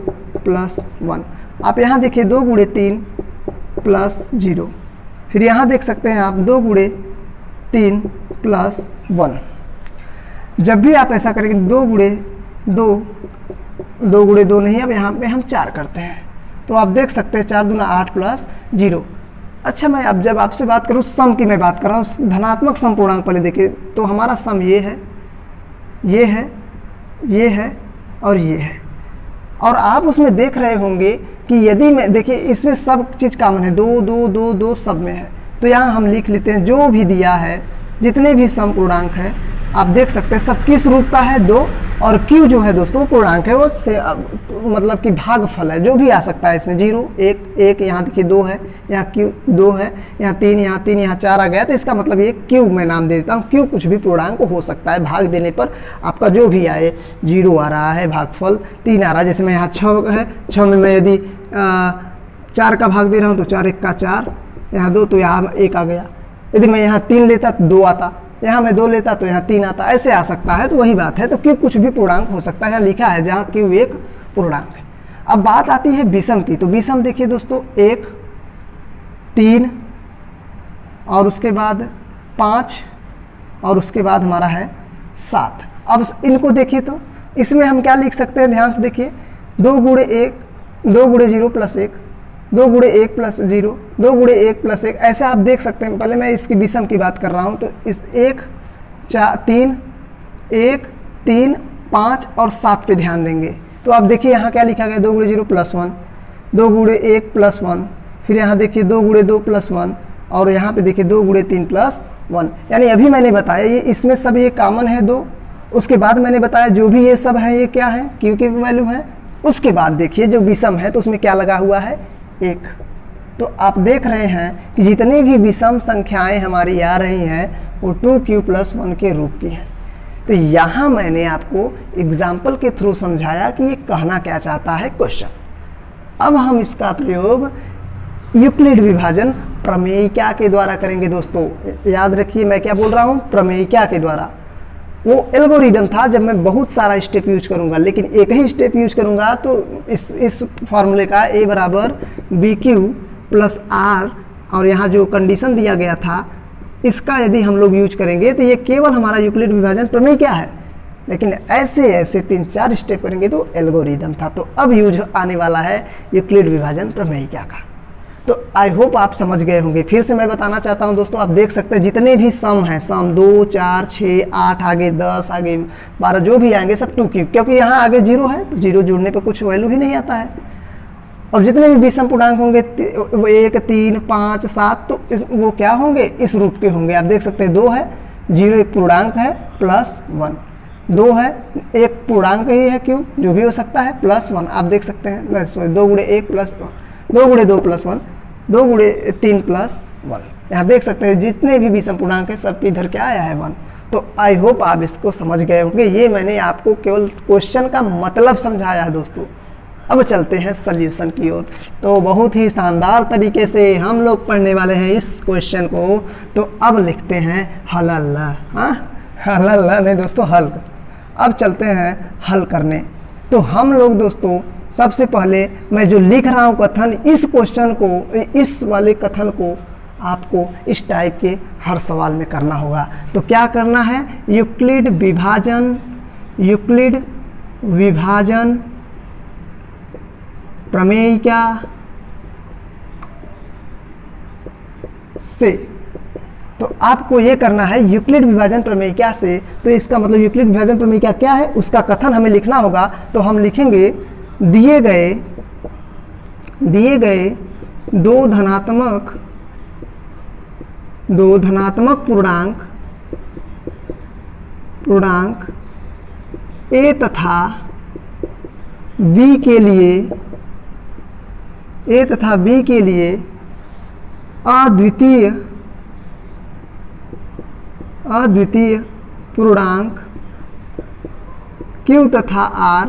+ 1। आप यहाँ देखिए 2 × 3 + 0। फिर यहाँ देख सकते हैं आप 2 × 3 + 1। जब भी आप ऐसा करेंगे 2 × 2 नहीं, अब यहाँ पे हम 4 करते हैं, तो आप देख सकते हैं 4 दूना 8 + 0। अच्छा, मैं अब जब आपसे बात करूँ सम की, मैं बात कर रहा हूँ धनात्मक समपूर्णांक। पहले देखिए तो हमारा सम ये है, ये है, ये है और ये है। और आप उसमें देख रहे होंगे कि यदि मैं देखिए इसमें सब चीज़ कॉमन है, 2 2 2 2 सब में है। तो यहाँ हम लिख लेते हैं जो भी दिया है, जितने भी समपूर्णांक है आप देख सकते हैं सब किस रूप का है, 2। और q जो है दोस्तों पूर्णांक है, वो से मतलब कि भागफल है, जो भी आ सकता है इसमें। 0 1 1, यहाँ देखिए 2 है, यहाँ q 2 है, यहाँ 3, यहाँ 3, यहाँ 4 आ गया, तो इसका मतलब ये q मैं नाम दे देता हूँ। q कुछ भी पूर्णांक हो सकता है, भाग देने पर आपका जो भी आए, 0 आ रहा है, भागफल 3 आ रहा है। जैसे मैं यहाँ 6 है, 6 में मैं यदि 4 का भाग दे रहा हूँ तो 4 1 का 4, यहाँ 2 तो यहाँ 1 आ गया। यदि मैं यहाँ 3 लेता तो 2 आता, यहाँ मैं 2 लेता तो यहाँ 3 आता, ऐसे आ सकता है। तो वही बात है, तो q कुछ भी पूर्णांक हो सकता है, यहाँ लिखा है जहाँ q एक पूर्णांक है। अब बात आती है विषम की, तो विषम देखिए दोस्तों 1 3 और उसके बाद 5 और उसके बाद हमारा है 7। अब इनको देखिए तो इसमें हम क्या लिख सकते हैं, ध्यान से देखिए, 2 गुणे 1, 2 गुणे 0 प्लस 1, 2 गुणे 1 प्लस 0, 2 गुणे 1 प्लस 1, ऐसे आप देख सकते हैं। पहले मैं इसकी विषम की बात कर रहा हूँ, तो इस 1 3 5 और 7 पे ध्यान देंगे तो आप देखिए यहाँ क्या लिखा गया, 2 गुणे 0 प्लस 1, 2 गुणे 1 प्लस 1, फिर यहाँ देखिए 2 गुणे 2 प्लस 1, और यहाँ पे देखिए 2 गुणे 3 प्लस 1। यानी अभी मैंने बताया ये इसमें सब ये कॉमन है 2, उसके बाद मैंने बताया जो भी ये सब है ये क्या है, क्यू की वैल्यू है। उसके बाद देखिए जो विषम है तो उसमें क्या लगा हुआ है, 1। तो आप देख रहे हैं कि जितनी भी विषम संख्याएं हमारी आ रही हैं वो 2q + 1 के रूप की हैं। तो यहाँ मैंने आपको एग्जाम्पल के थ्रू समझाया कि ये कहना क्या चाहता है क्वेश्चन। अब हम इसका प्रयोग यूक्लिड विभाजन प्रमेयिका के द्वारा करेंगे। दोस्तों याद रखिए मैं क्या बोल रहा हूँ, प्रमेयिका के द्वारा। वो एल्गोरिदम था जब मैं बहुत सारा स्टेप यूज करूंगा, लेकिन एक ही स्टेप यूज करूंगा तो इस फॉर्मूले का a बराबर BQ + R और यहाँ जो कंडीशन दिया गया था इसका यदि हम लोग यूज करेंगे तो ये केवल हमारा यूक्लिड विभाजन प्रमेय क्या है। लेकिन ऐसे 3-4 स्टेप करेंगे तो एल्गोरिदम था। तो अब यूज आने वाला है यूक्लिड विभाजन प्रमेय क्या का। तो आई होप आप समझ गए होंगे। फिर से मैं बताना चाहता हूं दोस्तों, आप देख सकते हैं जितने भी सम हैं, सम 2 4 6 8 आगे 10 आगे 12 जो भी आएंगे सब 2q, क्योंकि यहाँ आगे 0 है तो 0 जोड़ने पर कुछ वैल्यू ही नहीं आता है। और जितने भी विषम पूर्णांक होंगे 1 3 5 7 तो वो क्या होंगे, इस रूप के होंगे। आप देख सकते हैं 2 है, 0 एक पूर्णांक है +1, 2 है एक पूर्णांक ही है क्यों, जो भी हो सकता है +1। आप देख सकते हैं 2 गुणे 1 + 2 गुणे 2 + 1, 2 गुणे 3 + 1। यहाँ देख सकते हैं जितने भी विषम पूर्णांक है सबके इधर क्या आया है 1। तो आई होप आप इसको समझ गए होंगे। ये मैंने आपको केवल क्वेश्चन का मतलब समझाया है दोस्तों। अब चलते हैं सॉल्यूशन की ओर। तो बहुत ही शानदार तरीके से हम लोग पढ़ने वाले हैं इस क्वेश्चन को। तो अब लिखते हैं हल नहीं दोस्तों, हल। अब चलते हैं हल करने। तो हम लोग दोस्तों सबसे पहले मैं जो लिख रहा हूँ कथन, इस क्वेश्चन को, इस वाले कथन को आपको इस टाइप के हर सवाल में करना होगा। तो क्या करना है, यूक्लिड विभाजन प्रमेयिका से। तो आपको ये करना है यूक्लिड विभाजन प्रमेयिका से। तो इसका मतलब यूक्लिड विभाजन प्रमेयिका क्या है, उसका कथन हमें लिखना होगा। तो हम लिखेंगे दिए गए दो धनात्मक पूर्णांक a तथा b के लिए अद्वितीय पूर्णांक q तथा r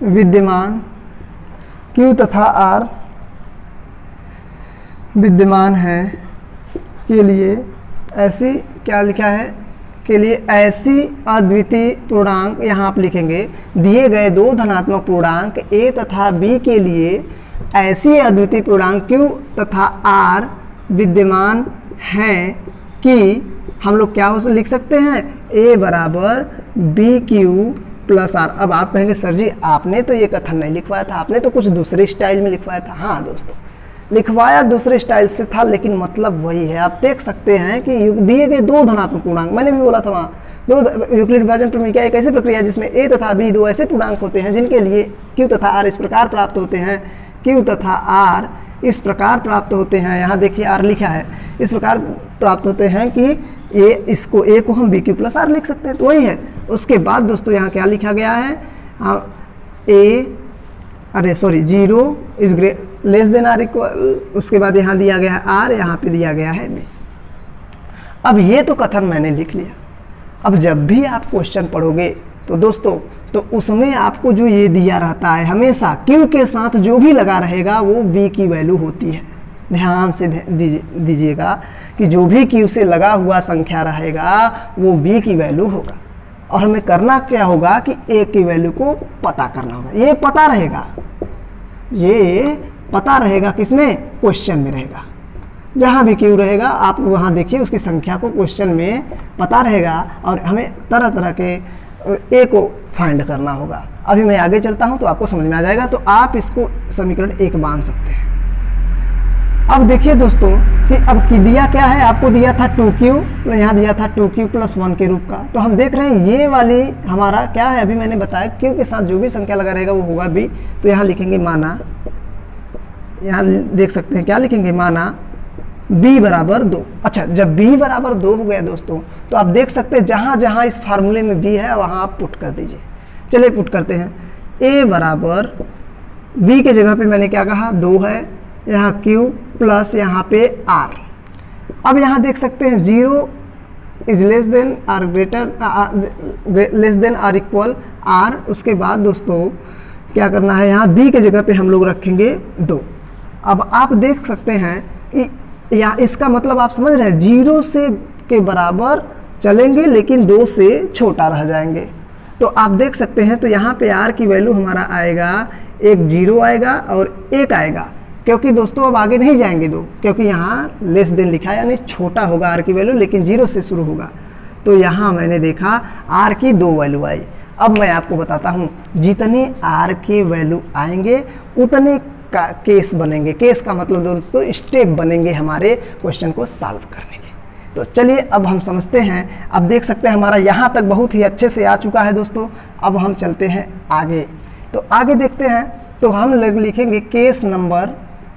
विद्यमान, q तथा r विद्यमान है के लिए ऐसी, क्या लिखा है, के लिए ऐसी अद्वितीय पूर्णांक, यहाँ आप लिखेंगे दिए गए दो धनात्मक पूर्णांक a तथा b के लिए ऐसी अद्वितीय पूर्णांक q तथा r विद्यमान हैं कि हम लोग क्या हो लिख सकते हैं, a बराबर BQ + R। अब आप कहेंगे सर जी आपने तो ये कथन नहीं लिखवाया था, आपने तो कुछ दूसरे स्टाइल में लिखवाया था। हाँ दोस्तों, लिखवाया दूसरे स्टाइल से था, लेकिन मतलब वही है। आप देख सकते हैं कि दिए गए दो धनात्मक पूर्णांक, मैंने भी बोला था वहाँ, दो यूक्लिड विभाजन प्रमेय एक ऐसी प्रक्रिया है जिसमें a तथा b दो ऐसे पूर्णांक होते हैं जिनके लिए q तथा r इस प्रकार प्राप्त होते हैं, q तथा r इस प्रकार प्राप्त होते हैं। यहाँ देखिए r लिखा है, इस प्रकार प्राप्त होते हैं कि a को हम BQ + R लिख सकते हैं। तो वही है। उसके बाद दोस्तों यहाँ क्या लिखा गया है, 0 is less than r equal, उसके बाद यहाँ दिया गया है r, यहाँ पे दिया गया है b। अब ये तो कथन मैंने लिख लिया। अब जब भी आप क्वेश्चन पढ़ोगे तो दोस्तों, तो उसमें आपको जो ये दिया रहता है हमेशा q के साथ जो भी लगा रहेगा वो v की वैल्यू होती है। ध्यान से दीजिएगा कि जो भी q से लगा हुआ संख्या रहेगा वो v की वैल्यू होगा। और हमें करना क्या होगा कि a की वैल्यू को पता करना होगा। ये पता रहेगा किसमें, क्वेश्चन में रहेगा। जहाँ भी क्यू रहेगा आप वहाँ देखिए उसकी संख्या को क्वेश्चन में पता रहेगा और हमें तरह तरह के ए को फाइंड करना होगा। अभी मैं आगे चलता हूँ तो आपको समझ में आ जाएगा। तो आप इसको समीकरण 1 मान सकते हैं। अब देखिए दोस्तों कि अब की दिया क्या है, आपको दिया था 2q, तो यहाँ दिया था 2q + 1 के रूप का। तो हम देख रहे हैं ये वाली हमारा क्या है, अभी मैंने बताया q के साथ जो भी संख्या लगा रहेगा वो होगा b। तो यहाँ लिखेंगे माना, यहाँ देख सकते हैं क्या लिखेंगे, माना b = 2। अच्छा, जब b = 2 हो गया दोस्तों तो आप देख सकते हैं जहाँ जहाँ इस फार्मूले में b है वहाँ आप पुट कर दीजिए। चलिए पुट करते हैं। a बराबर b के जगह पे मैंने क्या कहा 2 है, यहाँ q प्लस यहाँ पे r। अब यहाँ देख सकते हैं 0 is less than r equal r। उसके बाद दोस्तों क्या करना है, यहाँ b के जगह पे हम लोग रखेंगे 2। अब आप देख सकते हैं कि या इसका मतलब आप समझ रहे हैं 0 से के बराबर चलेंगे लेकिन 2 से छोटा रह जाएंगे। तो आप देख सकते हैं तो यहाँ पे r की वैल्यू हमारा आएगा, एक 0 आएगा और 1 आएगा, क्योंकि दोस्तों अब आगे नहीं जाएंगे 2, क्योंकि यहाँ लेस देन लिखा है यानी छोटा होगा r की वैल्यू लेकिन 0 से शुरू होगा। तो यहाँ मैंने देखा r की 2 वैल्यू आई। अब मैं आपको बताता हूँ जितने r के वैल्यू आएंगे उतने का केस बनेंगे। केस का मतलब दोस्तों स्टेप बनेंगे हमारे क्वेश्चन को सॉल्व करने के। तो चलिए अब हम समझते हैं। अब देख सकते हैं हमारा यहाँ तक बहुत ही अच्छे से आ चुका है दोस्तों। अब हम चलते हैं आगे। तो आगे देखते हैं तो हम लिखेंगे केस नंबर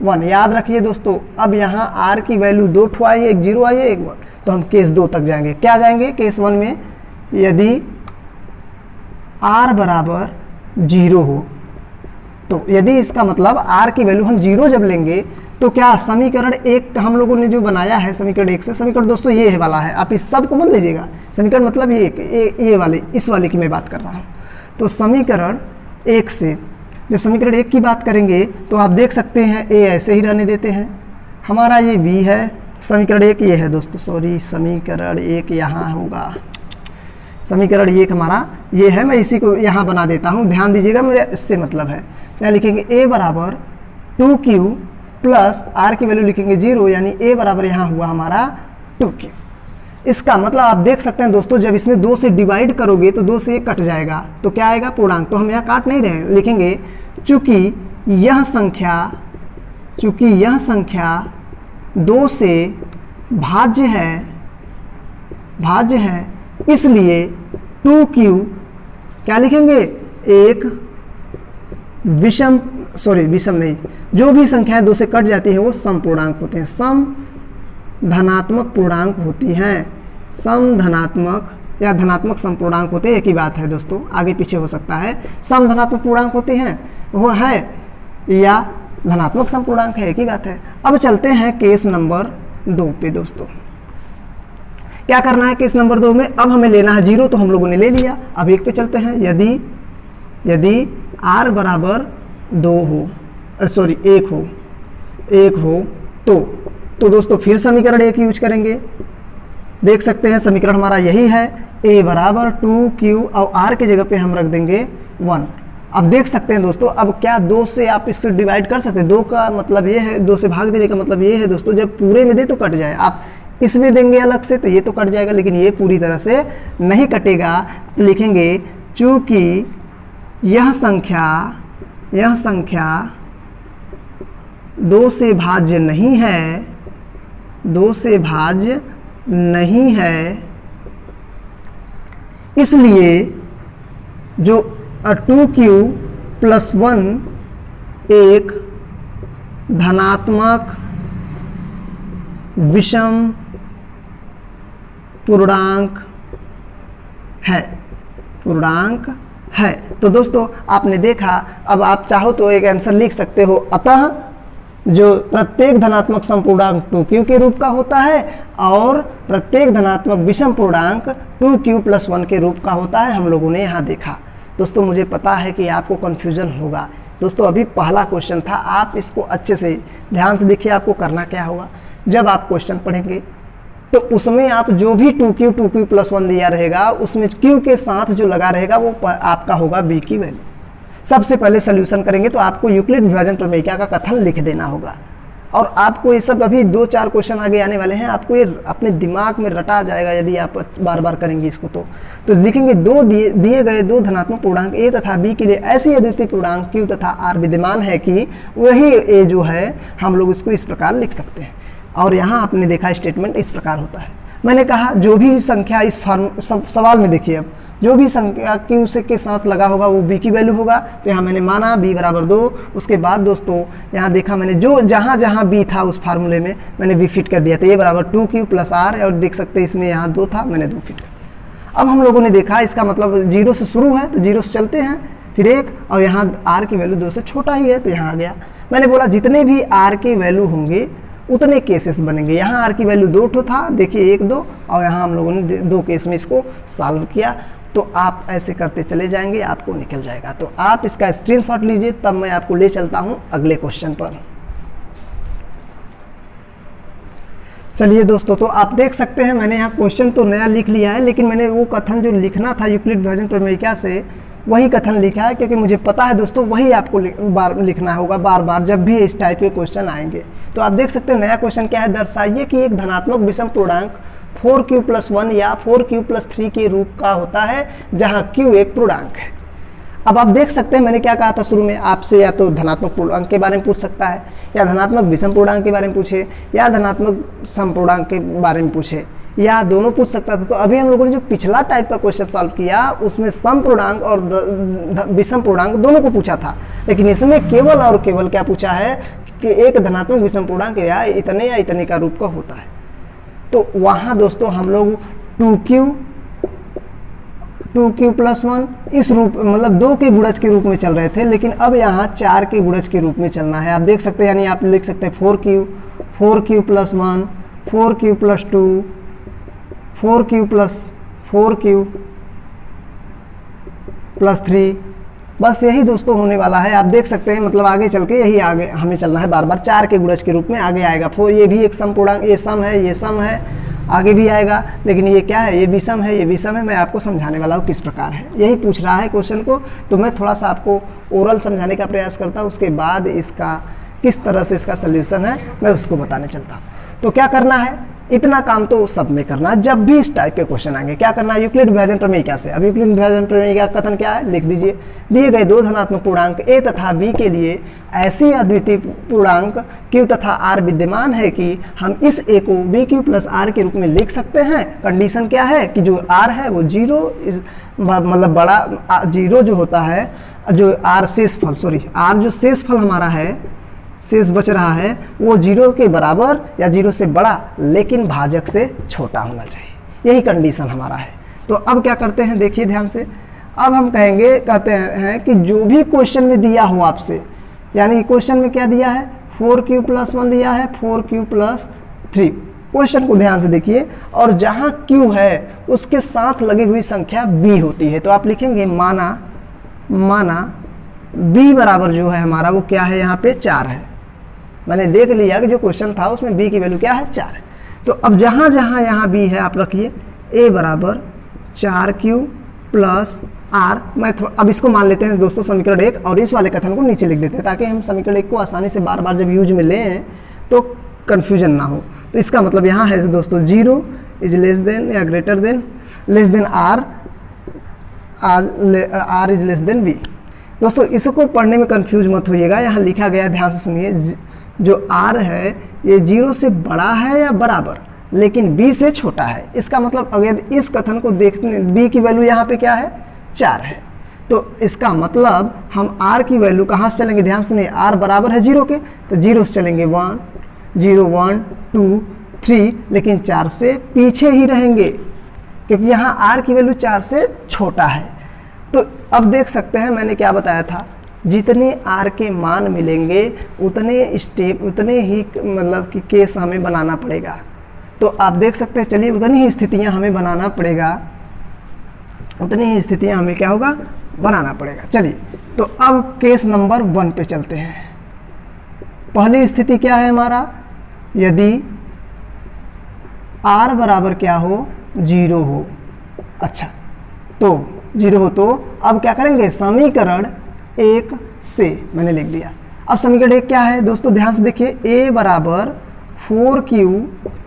1। याद रखिए दोस्तों, अब यहाँ r की वैल्यू 2 ठो आई है, एक 0 आई है, एक 1। तो हम केस 2 तक जाएंगे। क्या जाएंगे, केस 1 में यदि r बराबर 0 हो, तो यदि इसका मतलब r की वैल्यू हम 0 जब लेंगे तो क्या समीकरण 1 हम लोगों ने जो बनाया है समीकरण 1 से, समीकरण दोस्तों ये वाला है, आप इस सब को मत लीजिएगा। समीकरण मतलब ये वाले, इस वाले की मैं बात कर रहा हूँ। तो समीकरण 1 से जब समीकरण 1 की बात करेंगे तो आप देख सकते हैं a ऐसे ही रहने देते हैं, हमारा ये b है, समीकरण 1 ये है दोस्तों, सॉरी समीकरण 1 यहाँ होगा, समीकरण 1 हमारा ये है। मैं इसी को यहाँ बना देता हूँ, ध्यान दीजिएगा, मेरे इससे मतलब है। यहाँ लिखेंगे a बराबर 2q प्लस r की वैल्यू लिखेंगे 0, यानी a बराबर यहाँ हुआ हमारा 2q। इसका मतलब आप देख सकते हैं दोस्तों जब इसमें 2 से डिवाइड करोगे तो 2 से ये कट जाएगा, तो क्या आएगा, पूर्णांक। तो हम यहाँ काट नहीं रहे हैं, लिखेंगे चूंकि यह संख्या 2 से भाज्य है, इसलिए 2q क्या लिखेंगे, एक विषम नहीं, जो भी संख्याएं 2 से कट जाती हैं वो सम पूर्णांक होते हैं, सम धनात्मक पूर्णांक होती हैं, सम धनात्मक या धनात्मक सम पूर्णांक होते हैं। एक ही बात है दोस्तों, आगे पीछे हो सकता है। सम धनात्मक पूर्णांक होते हैं वो है या धनात्मक सम पूर्णांक है, एक ही बात है। अब चलते हैं केस नंबर 2 पे दोस्तों। क्या करना है केस नंबर 2 में, अब हमें लेना है 0, तो हम लोगों ने ले लिया। अब 1 पे चलते हैं। यदि r बराबर 2 हो, सॉरी 1 हो तो दोस्तों फिर समीकरण 1 यूज करेंगे। देख सकते हैं समीकरण हमारा यही है, a बराबर 2q और r के जगह पे हम रख देंगे 1। अब देख सकते हैं दोस्तों, अब क्या 2 से आप इससे डिवाइड कर सकते हैं। 2 का मतलब ये है, 2 से भाग देने का मतलब ये है दोस्तों, जब पूरे में दे तो कट जाए। आप इसमें देंगे अलग से तो ये तो कट जाएगा, लेकिन ये पूरी तरह से नहीं कटेगा। तो लिखेंगे चूँकि यह संख्या 2 से भाज्य नहीं है, इसलिए जो 2q प्लस 1 एक धनात्मक विषम पूर्णांक है। तो दोस्तों आपने देखा, अब आप चाहो तो एक आंसर लिख सकते हो, अतः जो प्रत्येक धनात्मक समपूर्णांक 2q के रूप का होता है और प्रत्येक धनात्मक विषम पूर्णांक 2q प्लस 1 के रूप का होता है। हम लोगों ने यहाँ देखा दोस्तों, मुझे पता है कि आपको कन्फ्यूजन होगा दोस्तों। अभी पहला क्वेश्चन था, आप इसको अच्छे से ध्यान से देखिए। आपको करना क्या होगा, जब आप क्वेश्चन पढ़ेंगे तो उसमें आप जो भी 2q प्लस 1 दिया रहेगा उसमें q के साथ जो लगा रहेगा वो आपका होगा b की वैल्यू। सबसे पहले सोल्यूशन करेंगे तो आपको यूक्लिड विभाजन प्रमेय का कथन लिख देना होगा। और आपको ये सब अभी 2-4 क्वेश्चन आगे आने वाले हैं, आपको ये अपने दिमाग में रटा जाएगा यदि आप बार बार करेंगे इसको। तो लिखेंगे दो दिए गए दो धनात्मक पूर्णांक ए तथा बी के लिए ऐसी अद्वितीय पूर्णांक क्यू तथा आर विद्यमान है कि वही ए जो है हम लोग इसको इस प्रकार लिख सकते हैं। और यहाँ आपने देखा स्टेटमेंट इस प्रकार होता है। मैंने कहा जो भी संख्या इस सवाल में देखिए, अब जो भी संख्या क्यू से के साथ लगा होगा वो बी की वैल्यू होगा। तो यहाँ मैंने माना बी बराबर 2। उसके बाद दोस्तों यहाँ देखा मैंने जो जहाँ जहाँ बी था उस फार्मूले में मैंने बी फिट कर दिया था। ए बराबर 2q प्लस आर, और देख सकते हैं इसमें यहाँ 2 था, मैंने 2 फिट कर दिया। अब हम लोगों ने देखा इसका मतलब 0 से शुरू है तो 0 से चलते हैं, फिर 1, और यहाँ आर की वैल्यू 2 से छोटा ही है तो यहाँ आ गया। मैंने बोला जितने भी आर की वैल्यू होंगे उतने केसेस बनेंगे। यहाँ आर की वैल्यू 2 था, देखिए 1, 2, और यहाँ हम लोगों ने 2 केस में इसको सॉल्व किया। तो आप ऐसे करते चले जाएंगे, आपको निकल जाएगा। तो आप इसका स्क्रीनशॉट लीजिए, तब मैं आपको ले चलता हूँ अगले क्वेश्चन पर। चलिए दोस्तों, तो आप देख सकते हैं मैंने यहाँ क्वेश्चन तो नया लिख लिया है, लेकिन मैंने वो कथन जो लिखना था यूक्लिड विभाजन प्रमेय से वही कथन लिखा है, क्योंकि मुझे पता है दोस्तों वही आपको बार लिखना होगा बार बार जब भी इस टाइप के क्वेश्चन आएंगे। तो आप देख सकते हैं नया क्वेश्चन क्या है, दर्शाइए कि एक धनात्मक विषम पूर्णांक 4q+1 या 4q+3 के रूप का होता है जहां q एक पूर्णांक है। अब आप देख सकते हैं मैंने क्या कहा था शुरू में आपसे, या तो धनात्मक पूर्णांक के बारे में पूछ सकता है, या धनात्मक विषम पूर्णांक के बारे में पूछे, या धनात्मक समपूर्णांक के बारे में पूछे, या दोनों पूछ सकता था। तो अभी हम लोगों ने जो पिछला टाइप का क्वेश्चन सॉल्व किया उसमें समपूर्णांक और विषम पूर्णांक दोनों को पूछा था, लेकिन इसमें केवल और केवल क्या पूछा है कि एक धनात्मक विषम पूर्णांक या इतने का रूप का होता है। तो वहाँ दोस्तों हम लोग 2q+1 इस रूप मतलब 2 के गुणज के रूप में चल रहे थे, लेकिन अब यहाँ 4 के गुणज के रूप में चलना है। आप देख सकते हैं, यानी आप लिख सकते हैं 4q+1, 4q+2, 4q+3, बस यही दोस्तों होने वाला है। आप देख सकते हैं मतलब आगे चल के यही आगे हमें चलना है बार बार 4 के गुणज के रूप में आगे आएगा। 4 ये भी एक सम पूर्णांक, ये सम है, ये सम है, आगे भी आएगा, लेकिन ये क्या है, ये विषम है, ये विषम है। मैं आपको समझाने वाला हूँ किस प्रकार है, यही पूछ रहा है क्वेश्चन को। तो मैं थोड़ा सा आपको ओरल समझाने का प्रयास करता हूँ, उसके बाद इसका किस तरह से इसका सोल्यूशन है मैं उसको बताने चलता हूँ। तो क्या करना है, इतना काम तो सब में करना है जब भी इस टाइप के क्वेश्चन आएंगे। क्या करना है, यूक्लिड विभाजन प्रमेय से। अब यूक्लिड विभाजन प्रमेय का कथन क्या है, लिख दीजिए। दिए गए दो धनात्मक पूर्णांक ए तथा बी के लिए ऐसी अद्वितीय पूर्णांक q तथा r विद्यमान है कि हम इस a को bq+r के रूप में लिख सकते हैं। कंडीशन क्या है कि जो r है वो 0 मतलब बड़ा 0 जो होता है, जो r शेषफल r जो शेषफल हमारा है, शेष बच रहा है, वो 0 के बराबर या 0 से बड़ा लेकिन भाजक से छोटा होना चाहिए। यही कंडीशन हमारा है। तो अब क्या करते हैं, देखिए ध्यान से। अब हम कहते हैं कि जो भी क्वेश्चन में दिया हो आपसे, यानी क्वेश्चन में क्या दिया है, 4q+1 दिया है, 4q+3। क्वेश्चन को ध्यान से देखिए, और जहाँ q है उसके साथ लगी हुई संख्या b होती है। तो आप लिखेंगे माना b बराबर जो है हमारा वो क्या है, यहाँ पे 4 है। मैंने देख लिया कि जो क्वेश्चन था उसमें b की वैल्यू क्या है, 4 है। तो अब जहाँ जहाँ यहाँ b है आप रखिए a बराबर 4q+r। मैं अब इसको मान लेते हैं दोस्तों समीकरण 1, और इस वाले कथन को नीचे लिख देते हैं ताकि हम समीकरण 1 को आसानी से बार बार जब यूज में लें तो कन्फ्यूजन ना हो। तो इसका मतलब यहाँ है दोस्तों 0 इज लेस देन या greater than less than r is less then b। दोस्तों इसको पढ़ने में कंफ्यूज मत होइएगा, यहाँ लिखा गया ध्यान से सुनिए, जो r है ये 0 से बड़ा है या बराबर लेकिन b से छोटा है। इसका मतलब अगर इस कथन को देखते b की वैल्यू यहाँ पे क्या है, 4 है। तो इसका मतलब हम r की वैल्यू कहाँ से चलेंगे, ध्यान सुनिए, r बराबर है 0 के, तो 0 से चलेंगे 1 0 1 2 3, लेकिन 4 से पीछे ही रहेंगे क्योंकि यहाँ r की वैल्यू 4 से छोटा है। तो अब देख सकते हैं मैंने क्या बताया था, जितने r के मान मिलेंगे उतने स्टेप उतने ही मतलब कि केस हमें बनाना पड़ेगा। तो आप देख सकते हैं, चलिए उतनी ही स्थितियाँ हमें बनाना पड़ेगा, उतनी ही स्थितियाँ हमें क्या होगा, बनाना पड़ेगा। चलिए तो अब केस नंबर 1 पे चलते हैं। पहली स्थिति क्या है हमारा, यदि r बराबर क्या हो, 0 हो। अच्छा, तो 0 हो तो अब क्या करेंगे, समीकरण 1 से मैंने लिख दिया। अब समीकरण एक क्या है दोस्तों, ध्यान से देखिए, a बराबर 4q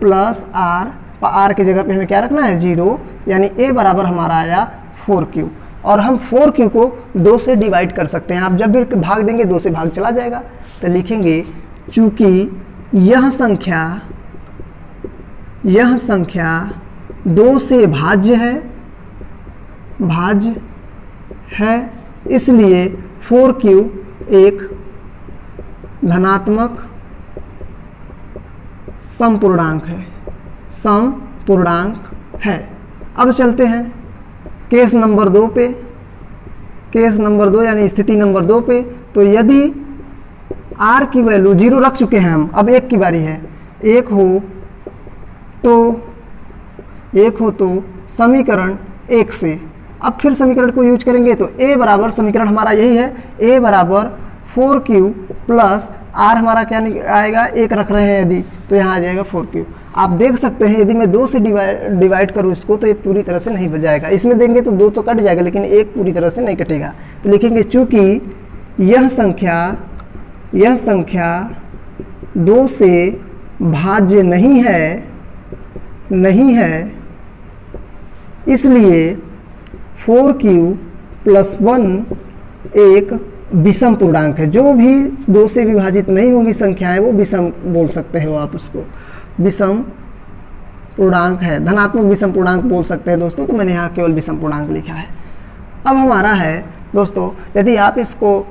प्लस आर की जगह पे हमें क्या रखना है 0, यानी a बराबर हमारा आया 4q। और हम 4q को 2 से डिवाइड कर सकते हैं, आप जब भी भाग देंगे 2 से भाग चला जाएगा। तो लिखेंगे चूंकि यह संख्या 2 से भाज्य है, इसलिए 4q एक धनात्मक समपूर्णांक है। अब चलते हैं केस नंबर 2 पे, केस नंबर 2 यानी स्थिति नंबर 2 पे। तो यदि r की वैल्यू 0 रख चुके हैं हम, अब 1 की बारी है, 1 हो तो समीकरण 1 से अब फिर समीकरण को यूज करेंगे। तो a बराबर, समीकरण हमारा यही है, a बराबर 4q प्लस r हमारा क्या आएगा, 1 रख रहे हैं यदि, तो यहाँ आ जाएगा 4q। आप देख सकते हैं यदि मैं 2 से डिवाइड करूँ इसको तो ये पूरी तरह से नहीं बच जाएगा, इसमें देंगे तो 2 तो कट जाएगा लेकिन 1 पूरी तरह से नहीं कटेगा। तो लिखेंगे चूँकि यह संख्या 2 से भाज्य नहीं है, इसलिए 4q प्लस 1 एक विषम पूर्णांक है। जो भी 2 से विभाजित नहीं होंगी संख्याएं वो विषम बोल सकते हो, आप उसको विषम पूर्णांक है, धनात्मक विषम पूर्णांक बोल सकते हैं दोस्तों। तो मैंने यहाँ केवल विषम पूर्णांक लिखा है। अब हमारा है दोस्तों, यदि आप इसको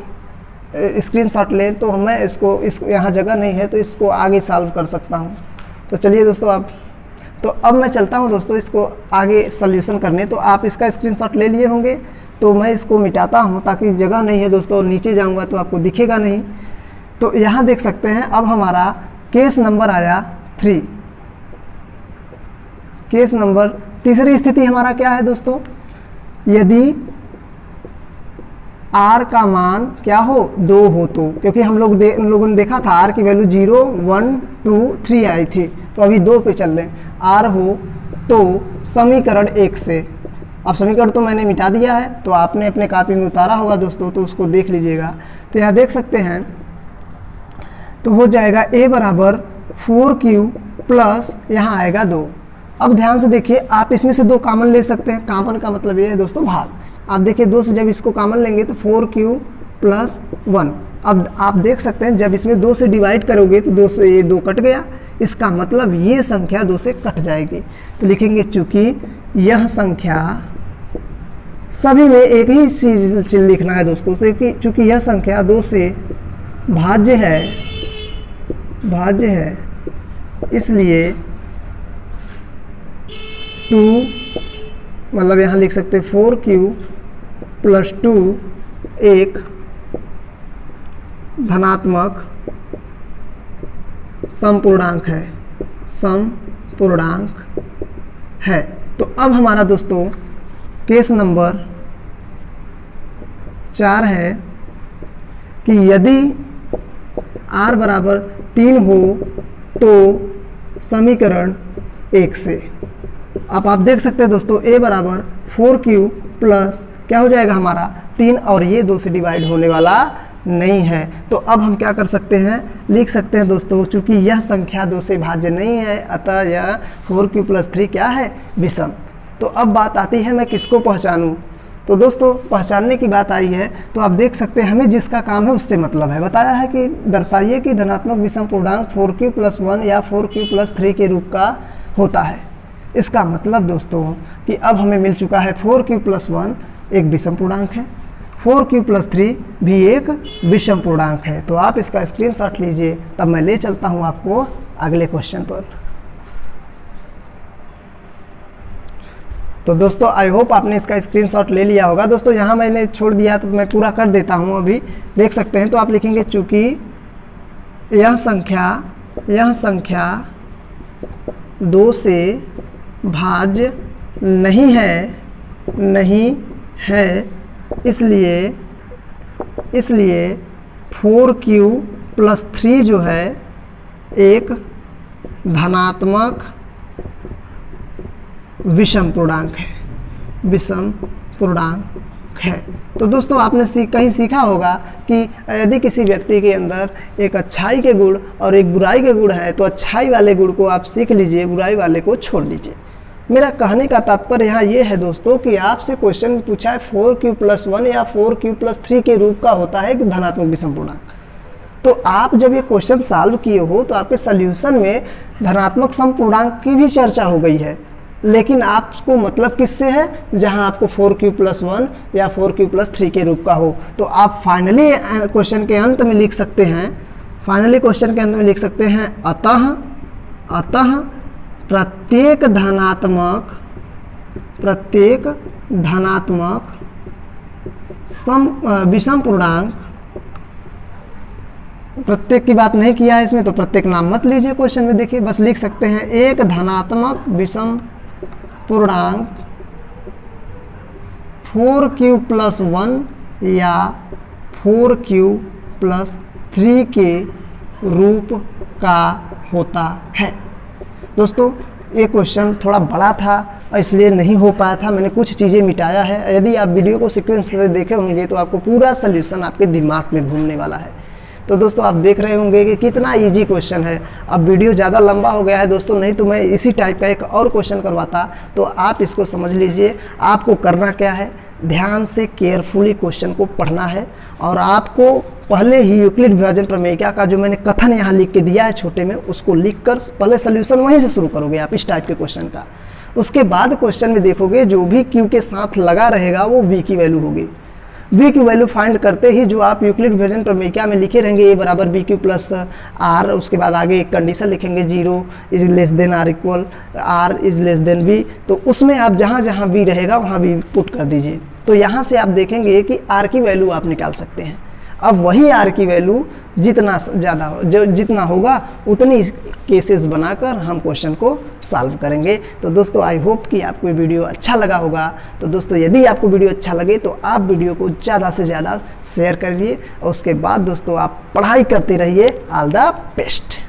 स्क्रीनशॉट लें तो मैं इसको यहाँ जगह नहीं है तो इसको आगे सॉल्व कर सकता हूँ। तो चलिए दोस्तों, तो अब मैं चलता हूँ दोस्तों इसको आगे सॉल्यूशन करने। तो आप इसका स्क्रीनशॉट ले लिए होंगे, तो मैं इसको मिटाता हूँ ताकि जगह नहीं है दोस्तों, नीचे जाऊँगा तो आपको दिखेगा नहीं। तो यहाँ देख सकते हैं, अब हमारा केस नंबर आया 3। केस नंबर तीसरी स्थिति हमारा क्या है दोस्तों, यदि r का मान क्या हो 2 हो तो, क्योंकि हम लोगों ने देखा था r की वैल्यू 0, 1, 2, 3 आई थी, तो अभी 2 पे चल रहे हैं। r हो तो समीकरण 1 से, अब समीकरण तो मैंने मिटा दिया है, तो आपने अपने कॉपी में उतारा होगा दोस्तों, तो उसको देख लीजिएगा। तो यहाँ देख सकते हैं, तो हो जाएगा a बराबर 4q प्लस यहाँ आएगा 2। अब ध्यान से देखिए, आप इसमें से 2 कॉमन ले सकते हैं। कॉमन का मतलब ये है दोस्तों भाग। आप देखिए 2 से जब इसको कॉमन लेंगे तो 4q प्लस 1। अब आप देख सकते हैं जब इसमें 2 से डिवाइड करोगे तो 2 से ये 2 कट गया, इसका मतलब ये संख्या 2 से कट जाएगी। तो लिखेंगे चूँकि यह संख्या, सभी में एक ही चीज लिखना है दोस्तों से, कि चूँकि यह संख्या 2 से भाज्य है, इसलिए 2 मतलब यहाँ लिख सकते हैं 4q प्लस 2 एक धनात्मक समपूर्णांक है। तो अब हमारा दोस्तों केस नंबर 4 है कि यदि r बराबर 3 हो तो समीकरण 1 से। अब आप देख सकते हैं दोस्तों, a बराबर 4q प्लस क्या हो जाएगा हमारा 3, और ये 2 से डिवाइड होने वाला नहीं है। तो अब हम क्या कर सकते हैं, लिख सकते हैं दोस्तों, चूंकि यह संख्या 2 से भाज्य नहीं है, अतः यह 4q प्लस 3 क्या है, विषम। तो अब बात आती है मैं किसको पहचानूं। तो दोस्तों पहचानने की बात आई है, तो आप देख सकते हैं हमें जिसका काम है उससे मतलब है। बताया है कि दर्शाइए कि धनात्मक विषम पूर्णांक 4q प्लस 1 या 4q प्लस 3 के रूप का होता है। इसका मतलब दोस्तों कि अब हमें मिल चुका है 4q प्लस 1 एक विषम पूर्णांक है, 4q प्लस 3 भी एक विषम पूर्णांक है। तो आप इसका स्क्रीनशॉट लीजिए, तब मैं ले चलता हूं आपको अगले क्वेश्चन पर। तो दोस्तों आई होप आपने इसका स्क्रीनशॉट ले लिया होगा। दोस्तों यहाँ मैंने छोड़ दिया तो मैं पूरा कर देता हूँ, अभी देख सकते हैं। तो आप लिखेंगे चूँकि यह संख्या 2 से भाज्य नहीं है, इसलिए 4q प्लस 3 जो है एक धनात्मक विषम पूर्णांक है। तो दोस्तों आपने कहीं सीखा होगा कि यदि किसी व्यक्ति के अंदर एक अच्छाई के गुण और एक बुराई के गुण है तो अच्छाई वाले गुण को आप सीख लीजिए, बुराई वाले को छोड़ दीजिए। मेरा कहने का तात्पर्य यहाँ ये है दोस्तों कि आपसे क्वेश्चन पूछा है 4q+1 या 4q+3 के रूप का होता है कि धनात्मक विषम पूर्णांक। तो आप जब ये क्वेश्चन सॉल्व किए हो तो आपके सॉल्यूशन में धनात्मक सम पूर्णांक की भी चर्चा हो गई है, लेकिन आपको मतलब किससे है, जहां आपको 4q+1 या 4q+3 के रूप का हो। तो आप फाइनली क्वेश्चन के अंत में लिख सकते हैं, अतः प्रत्येक धनात्मक विषम पूर्णांक, प्रत्येक की बात नहीं किया है इसमें तो प्रत्येक नाम मत लीजिए क्वेश्चन में, देखिए बस लिख सकते हैं एक धनात्मक विषम पूर्णांक 4q+1 या 4q+3 के रूप का होता है। दोस्तों ये क्वेश्चन थोड़ा बड़ा था इसलिए नहीं हो पाया था, मैंने कुछ चीज़ें मिटाया है। यदि आप वीडियो को सीक्वेंस से देखे होंगे तो आपको पूरा सल्यूशन आपके दिमाग में घूमने वाला है। तो दोस्तों आप देख रहे होंगे कि कितना इजी क्वेश्चन है। अब वीडियो ज़्यादा लंबा हो गया है दोस्तों, नहीं तो मैं इसी टाइप का एक और क्वेश्चन करवाता। तो आप इसको समझ लीजिए, आपको करना क्या है, ध्यान से केयरफुली क्वेश्चन को पढ़ना है और आपको पहले ही यूक्लिड विभाजन प्रमेयिका का जो मैंने कथन यहाँ लिख के दिया है छोटे में, उसको लिखकर पहले सॉल्यूशन वहीं से शुरू करोगे आप इस टाइप के क्वेश्चन का। उसके बाद क्वेश्चन में देखोगे जो भी क्यू के साथ लगा रहेगा वो वी की वैल्यू होगी। वी की वैल्यू फाइंड करते ही जो आप यूक्लिड विभाजन प्रमेयिका में लिखे रहेंगे ए बराबर बी क्यू प्लस आर, उसके बाद आगे एक कंडीशन लिखेंगे 0 is less than r equal r is less than b, तो उसमें आप जहाँ जहाँ बी रहेगा वहाँ बी पुट कर दीजिए। तो यहाँ से आप देखेंगे कि आर की वैल्यू आप निकाल सकते हैं। अब वही आर की वैल्यू जितना होगा उतनी केसेस बनाकर हम क्वेश्चन को सॉल्व करेंगे। तो दोस्तों आई होप कि आपको ये वीडियो अच्छा लगा होगा। तो दोस्तों यदि आपको वीडियो अच्छा लगे तो आप वीडियो को ज़्यादा से ज़्यादा शेयर करिए और उसके बाद दोस्तों आप पढ़ाई करते रहिए। All the best.